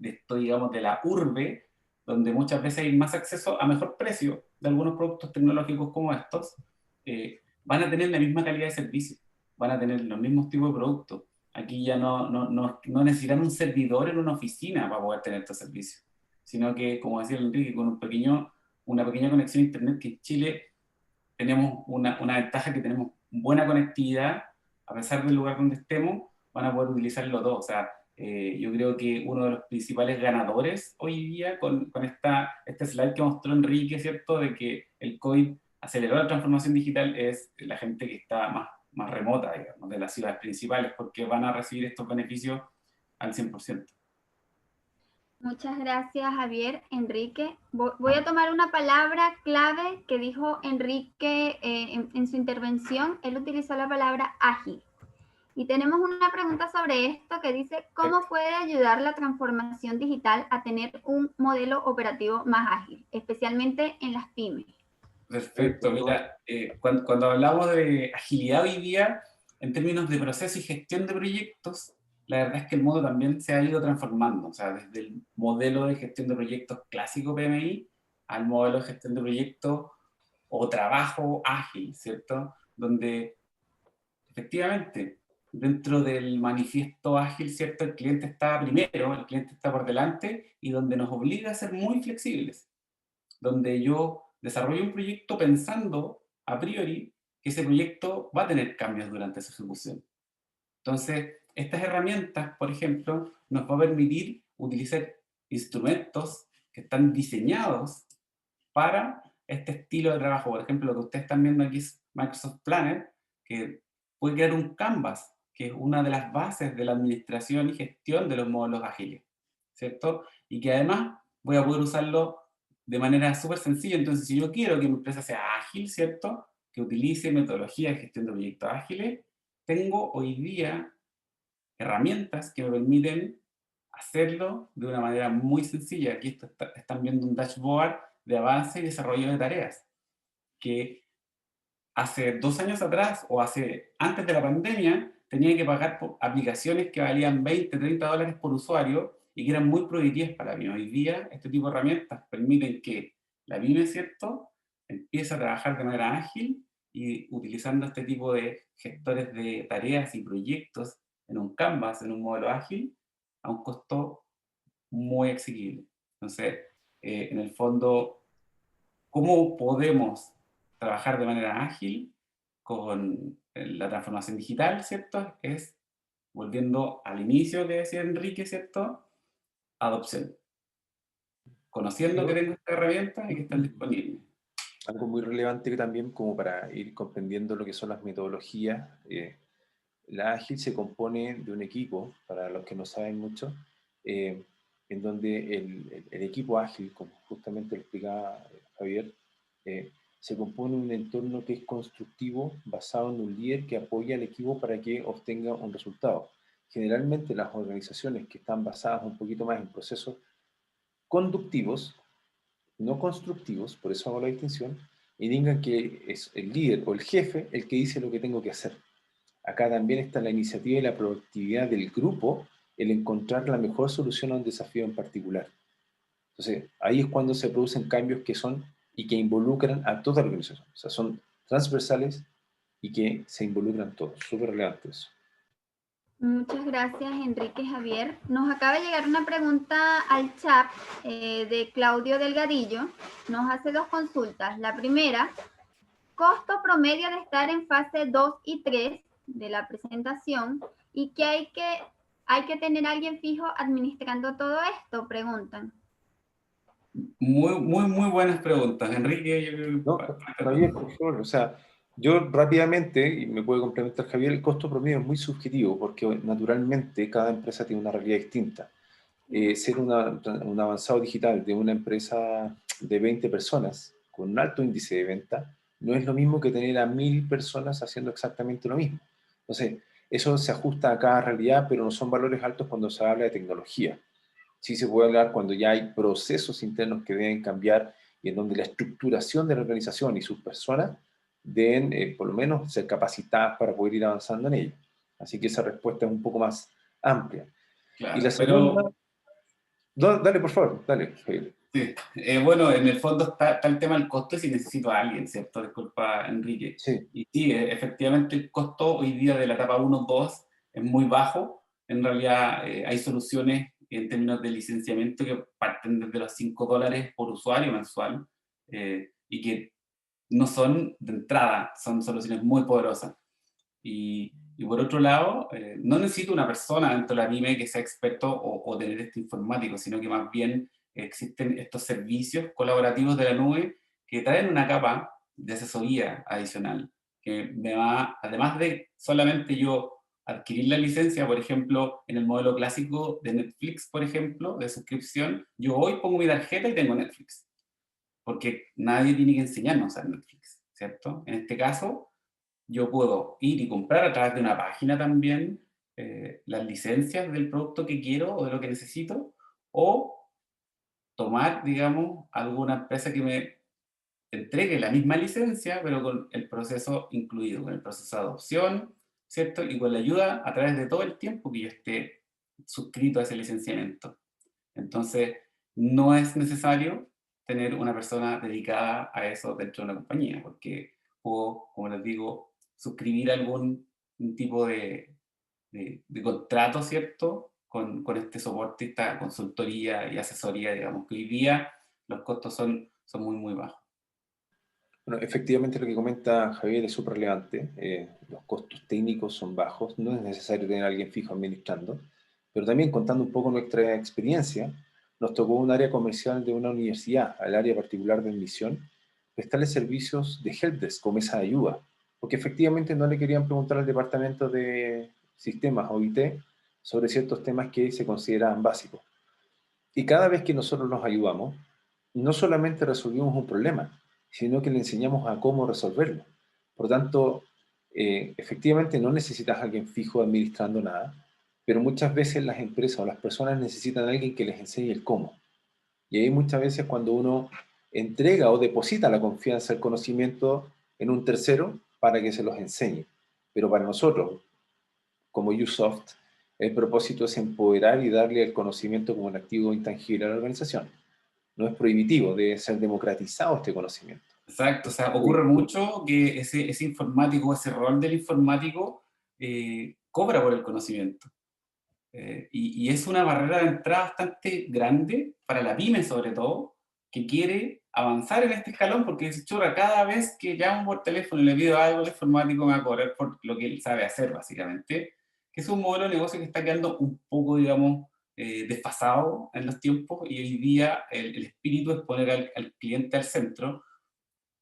esto, digamos, de la urbe, donde muchas veces hay más acceso a mejor precio de algunos productos tecnológicos como estos, van a tener la misma calidad de servicio, van a tener los mismos tipos de productos. Aquí ya no necesitan un servidor en una oficina para poder tener estos servicios, sino que, como decía Enrique, con una pequeña conexión a Internet, que en Chile tenemos una ventaja, que tenemos buena conectividad, a pesar del lugar donde estemos, van a poder utilizarlo todo. O sea, yo creo que uno de los principales ganadores hoy día con este slide que mostró Enrique, ¿cierto?, de que el COVID aceleró la transformación digital, es la gente que está más remota, digamos, de las ciudades principales, porque van a recibir estos beneficios al 100%. Muchas gracias, Javier. Enrique, voy a tomar una palabra clave que dijo Enrique en su intervención. Él utilizó la palabra ágil. Y tenemos una pregunta sobre esto que dice, ¿cómo puede ayudar la transformación digital a tener un modelo operativo más ágil? especialmente en las pymes. Perfecto, mira, cuando hablamos de agilidad hoy día, en términos de proceso y gestión de proyectos, la verdad es que el modo también se ha ido transformando, o sea, desde el modelo de gestión de proyectos clásico PMI al modelo de gestión de proyectos o trabajo ágil, ¿cierto? Donde efectivamente, dentro del manifiesto ágil, ¿cierto? El cliente está primero, el cliente está por delante y donde nos obliga a ser muy flexibles, donde yo desarrollo un proyecto pensando a priori que ese proyecto va a tener cambios durante su ejecución. Entonces, estas herramientas, por ejemplo, nos va a permitir utilizar instrumentos que están diseñados para este estilo de trabajo. Por ejemplo, lo que ustedes están viendo aquí es Microsoft Planner, que puede crear un Canvas, que es una de las bases de la administración y gestión de los módulos ágiles, ¿cierto? Y que además voy a poder usarlo de manera súper sencilla. Entonces, si yo quiero que mi empresa sea ágil, ¿cierto? Que utilice metodologías de gestión de proyectos ágiles, tengo hoy día herramientas que me permiten hacerlo de una manera muy sencilla. Aquí están viendo un dashboard de avance y desarrollo de tareas, que hace 2 años atrás o antes de la pandemia tenía que pagar por aplicaciones que valían 20, 30 dólares por usuario y que eran muy prohibitivas para mí. Hoy día este tipo de herramientas permiten que la pyme, ¿cierto?, empiece a trabajar de manera ágil y utilizando este tipo de gestores de tareas y proyectos en un Canvas, en un modelo ágil, a un costo muy asequible. Entonces, en el fondo, ¿cómo podemos trabajar de manera ágil con la transformación digital, ¿cierto? Es, volviendo al inicio que decía Enrique, ¿cierto? Adopción. Conociendo que tengo estas herramientas y que están disponibles. Algo muy relevante que también, como para ir comprendiendo lo que son las metodologías, la Ágil se compone de un equipo, para los que no saben mucho, eh, en donde el equipo ágil, como justamente lo explicaba Javier, se compone de un entorno que es constructivo, basado en un líder que apoya al equipo para que obtenga un resultado. Generalmente las organizaciones que están basadas un poquito más en procesos conductivos, no constructivos, por eso hago la distinción, indican que es el líder o el jefe el que dice lo que tengo que hacer. Acá también está la iniciativa y la proactividad del grupo, el encontrar la mejor solución a un desafío en particular. Entonces, ahí es cuando se producen cambios que son y que involucran a toda la organización. O sea, son transversales y que se involucran todos. Súper relevante eso. Muchas gracias, Enrique y Javier. Nos acaba de llegar una pregunta al chat de Claudio Delgadillo. Nos hace 2 consultas. La primera, costo promedio de estar en fase 2 y 3 de la presentación y que hay que tener a alguien fijo administrando todo esto, preguntan. Muy buenas preguntas. Enrique, No, Javier, por favor, o sea, yo rápidamente, y me puede complementar Javier, el costo promedio es muy subjetivo porque naturalmente cada empresa tiene una realidad distinta. Ser un avanzado digital de una empresa de 20 personas con un alto índice de venta no es lo mismo que tener a 1000 personas haciendo exactamente lo mismo. Entonces, eso se ajusta a cada realidad, pero no son valores altos cuando se habla de tecnología. Sí se puede hablar cuando ya hay procesos internos que deben cambiar y en donde la estructuración de la organización y sus personas deben, por lo menos, ser capacitadas para poder ir avanzando en ello. Así que esa respuesta es un poco más amplia. claro, Y la segunda... pero No, dale, por favor, dale. sí. Bueno, en el fondo está el tema del costo y si necesito a alguien, ¿cierto? Disculpa, Enrique. Sí. Y sí, efectivamente el costo hoy día de la etapa 1-2 es muy bajo. En realidad hay soluciones en términos de licenciamiento que parten desde los $5 por usuario mensual y que no son de entrada, son soluciones muy poderosas. Y por otro lado, no necesito una persona dentro de la pyme que sea experto o tener este informático, sino que más bien existen estos servicios colaborativos de la nube que traen una capa de asesoría adicional, que me va, además de solamente yo adquirir la licencia, por ejemplo, en el modelo clásico de Netflix, por ejemplo, de suscripción, yo hoy pongo mi tarjeta y tengo Netflix, porque nadie tiene que enseñarnos a usar Netflix, ¿cierto? En este caso, yo puedo ir y comprar a través de una página también las licencias del producto que quiero o de lo que necesito, o tomar, digamos, alguna empresa que me entregue la misma licencia, pero con el proceso incluido, con el proceso de adopción, ¿cierto? Y con la ayuda a través de todo el tiempo que yo esté suscrito a ese licenciamiento. Entonces, no es necesario tener una persona dedicada a eso dentro de una compañía, porque puedo, como les digo, suscribir algún tipo de contrato, ¿cierto? Con este soporte, esta consultoría y asesoría, digamos, que hoy día los costos son muy, muy bajos. Bueno, efectivamente lo que comenta Javier es súper relevante. Los costos técnicos son bajos, no es necesario tener a alguien fijo administrando, pero también contando un poco nuestra experiencia, nos tocó un área comercial de una universidad, al área particular de admisión, prestarle servicios de helpdesk como esa ayuda, porque efectivamente no le querían preguntar al departamento de sistemas o IT sobre ciertos temas que se consideraban básicos. Y cada vez que nosotros los ayudamos, no solamente resolvimos un problema, sino que le enseñamos a cómo resolverlo. Por tanto, efectivamente no necesitas a alguien fijo administrando nada, pero muchas veces las empresas o las personas necesitan a alguien que les enseñe el cómo. Y ahí muchas veces cuando uno entrega o deposita la confianza, el conocimiento en un tercero para que se los enseñe. Pero para nosotros, como Usoft, el propósito es empoderar y darle el conocimiento como un activo intangible a la organización. No es prohibitivo, debe ser democratizado este conocimiento. Exacto, o sea, ocurre mucho que ese informático, ese rol del informático, cobra por el conocimiento. Y es una barrera de entrada bastante grande para la pyme, sobre todo, que quiere avanzar en este escalón porque dice, churra, cada vez que llamo por teléfono y le pido algo al informático me va a cobrar por lo que él sabe hacer, básicamente, que es un modelo de negocio que está quedando un poco, digamos, desfasado en los tiempos, y hoy día el espíritu es poner al cliente al centro,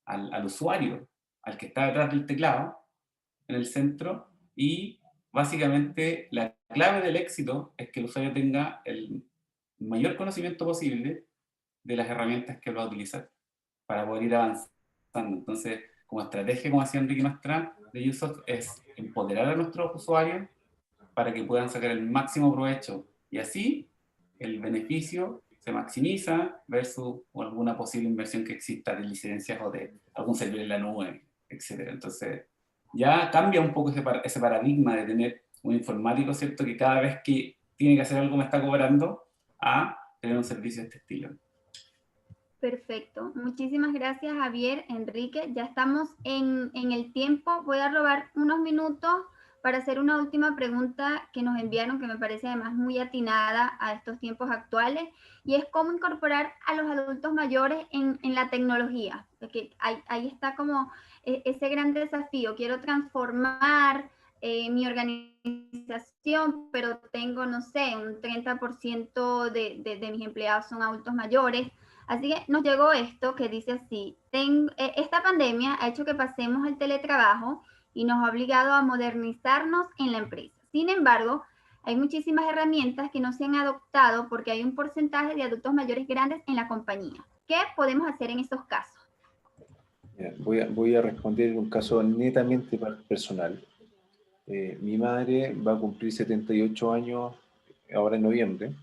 al usuario, al que está detrás del teclado, en el centro, y básicamente la clave del éxito es que el usuario tenga el mayor conocimiento posible de las herramientas que va a utilizar para poder ir avanzando. Entonces, como estrategia, como decía Enrique Mastrán, de Usoft, es empoderar a nuestros usuarios para que puedan sacar el máximo provecho, y así el beneficio se maximiza versus alguna posible inversión que exista de licencias o de algún servidor en la nube, etc. Entonces, ya cambia un poco ese paradigma de tener un informático, ¿cierto?, que cada vez que tiene que hacer algo me está cobrando, a tener un servicio de este estilo. Perfecto. Muchísimas gracias, Javier, Enrique. Ya estamos en el tiempo. Voy a robar unos minutos para hacer una última pregunta que nos enviaron, que me parece además muy atinada a estos tiempos actuales, y es cómo incorporar a los adultos mayores en la tecnología. Porque ahí está como ese gran desafío. Quiero transformar mi organización, pero tengo, no sé, un 30% de mis empleados son adultos mayores. Así que nos llegó esto que dice así: esta pandemia ha hecho que pasemos al teletrabajo y nos ha obligado a modernizarnos en la empresa. Sin embargo, hay muchísimas herramientas que no se han adoptado porque hay un porcentaje de adultos mayores grandes en la compañía. ¿Qué podemos hacer en estos casos? Voy a responder en un caso netamente personal. Mi madre va a cumplir 78 años ahora en noviembre.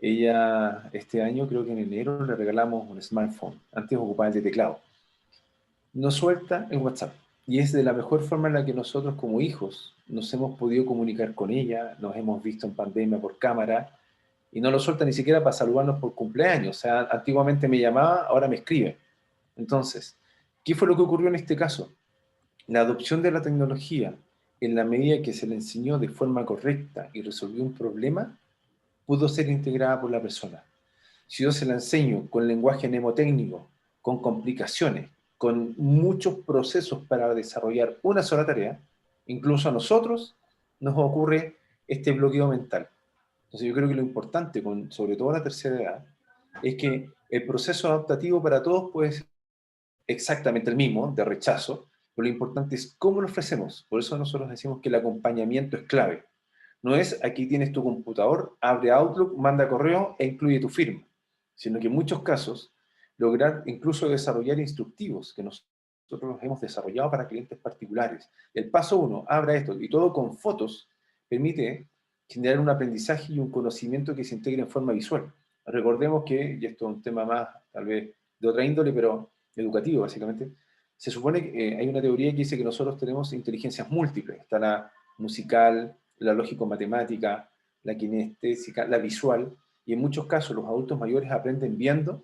Ella, este año, creo que en enero, le regalamos un smartphone. Antes ocupaba el de teclado. No suelta el WhatsApp. Y es de la mejor forma en la que nosotros como hijos nos hemos podido comunicar con ella, nos hemos visto en pandemia por cámara, y no lo suelta ni siquiera para saludarnos por cumpleaños. O sea, antiguamente me llamaba, ahora me escribe. Entonces, ¿qué fue lo que ocurrió en este caso? La adopción de la tecnología, en la medida que se le enseñó de forma correcta y resolvió un problema, pudo ser integrada por la persona. Si yo se la enseño con lenguaje mnemotécnico, con complicaciones, con muchos procesos para desarrollar una sola tarea, incluso a nosotros nos ocurre este bloqueo mental. Entonces yo creo que lo importante, sobre todo la tercera edad, es que el proceso adaptativo para todos puede ser exactamente el mismo, de rechazo, pero lo importante es cómo lo ofrecemos. Por eso nosotros decimos que el acompañamiento es clave. No es aquí tienes tu computador, abre Outlook, manda correo e incluye tu firma, sino que en muchos casos lograr incluso desarrollar instructivos que nosotros hemos desarrollado para clientes particulares. El paso 1, abra esto, y todo con fotos, permite generar un aprendizaje y un conocimiento que se integre en forma visual. Recordemos que, y esto es un tema más, tal vez, de otra índole, pero educativo, básicamente, se supone que hay una teoría que dice que nosotros tenemos inteligencias múltiples. Está la musical, la lógico-matemática, la kinestésica, la visual, y en muchos casos los adultos mayores aprenden viendo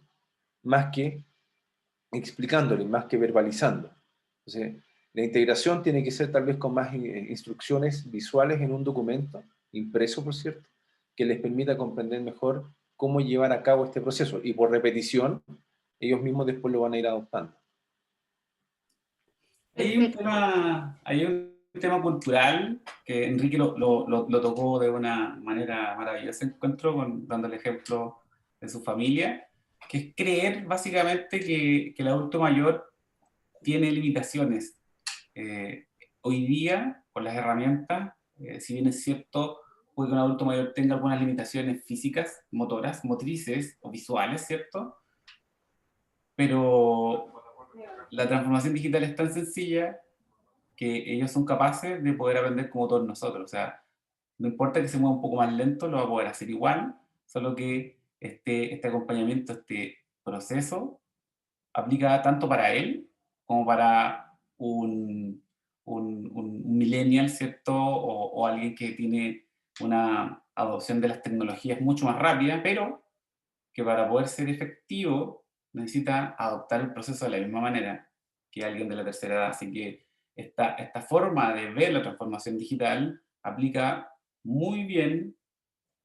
más que explicándole, más que verbalizando. Entonces, la integración tiene que ser tal vez con más instrucciones visuales en un documento, impreso por cierto, que les permita comprender mejor cómo llevar a cabo este proceso. Y por repetición, ellos mismos después lo van a ir adoptando. Hay un tema cultural que Enrique lo tocó de una manera maravillosa, encuentro, dando el ejemplo de su familia, que es creer básicamente que el adulto mayor tiene limitaciones. Hoy día, con las herramientas, si bien es cierto, puede que un adulto mayor tenga algunas limitaciones físicas, motoras, motrices o visuales, ¿cierto? Pero la transformación digital es tan sencilla que ellos son capaces de poder aprender como todos nosotros. O sea, no importa que se mueva un poco más lento, lo va a poder hacer igual, solo que este acompañamiento, este proceso, aplica tanto para él como para un millennial, ¿cierto? O alguien que tiene una adopción de las tecnologías mucho más rápida, pero que para poder ser efectivo necesita adoptar el proceso de la misma manera que alguien de la tercera edad. Así que esta forma de ver la transformación digital aplica muy bien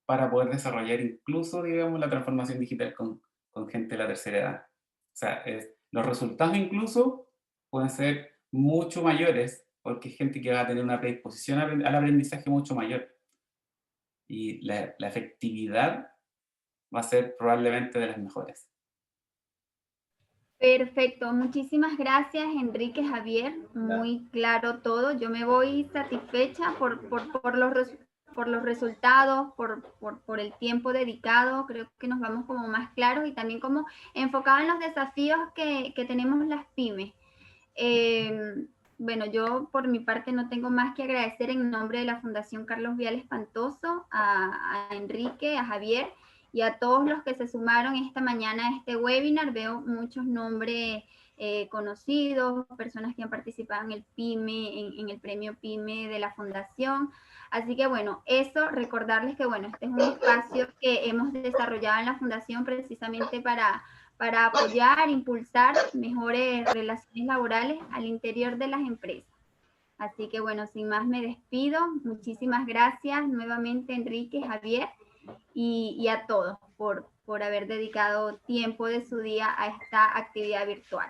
para poder desarrollar incluso, digamos, la transformación digital con gente de la tercera edad. O sea, los resultados incluso pueden ser mucho mayores porque es gente que va a tener una predisposición al aprendizaje mucho mayor. Y la efectividad va a ser probablemente de las mejores. Perfecto, muchísimas gracias Enrique, Javier, muy claro todo. Yo me voy satisfecha por los resultados, por el tiempo dedicado. Creo que nos vamos como más claros y también como enfocados en los desafíos que tenemos las pymes. Bueno, yo por mi parte no tengo más que agradecer en nombre de la Fundación Carlos Vial Espantoso a Enrique, a Javier y a todos los que se sumaron esta mañana a este webinar. Veo muchos nombres conocidos, personas que han participado en el PYME, en el premio PYME de la Fundación. Así que bueno, eso, recordarles que bueno, este es un espacio que hemos desarrollado en la Fundación precisamente para apoyar, impulsar mejores relaciones laborales al interior de las empresas. Así que bueno, sin más me despido. Muchísimas gracias nuevamente Enrique, Javier y a todos por haber dedicado tiempo de su día a esta actividad virtual.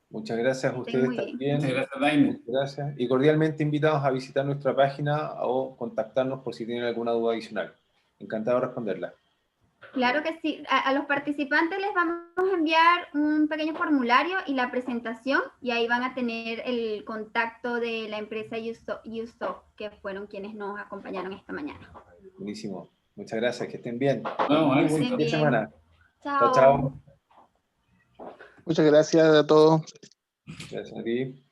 Muchas gracias a ustedes también. Muchas gracias, Daime. Gracias. Y cordialmente invitados a visitar nuestra página o contactarnos por si tienen alguna duda adicional. Encantado de responderla. Claro que sí. A los participantes les vamos a enviar un pequeño formulario y la presentación, y ahí van a tener el contacto de la empresa Usoft, que fueron quienes nos acompañaron esta mañana. Buenísimo. Muchas gracias. Que estén bien. Muy buena semana. Chao. Chao, chao. Muchas gracias a todos. Gracias a ti.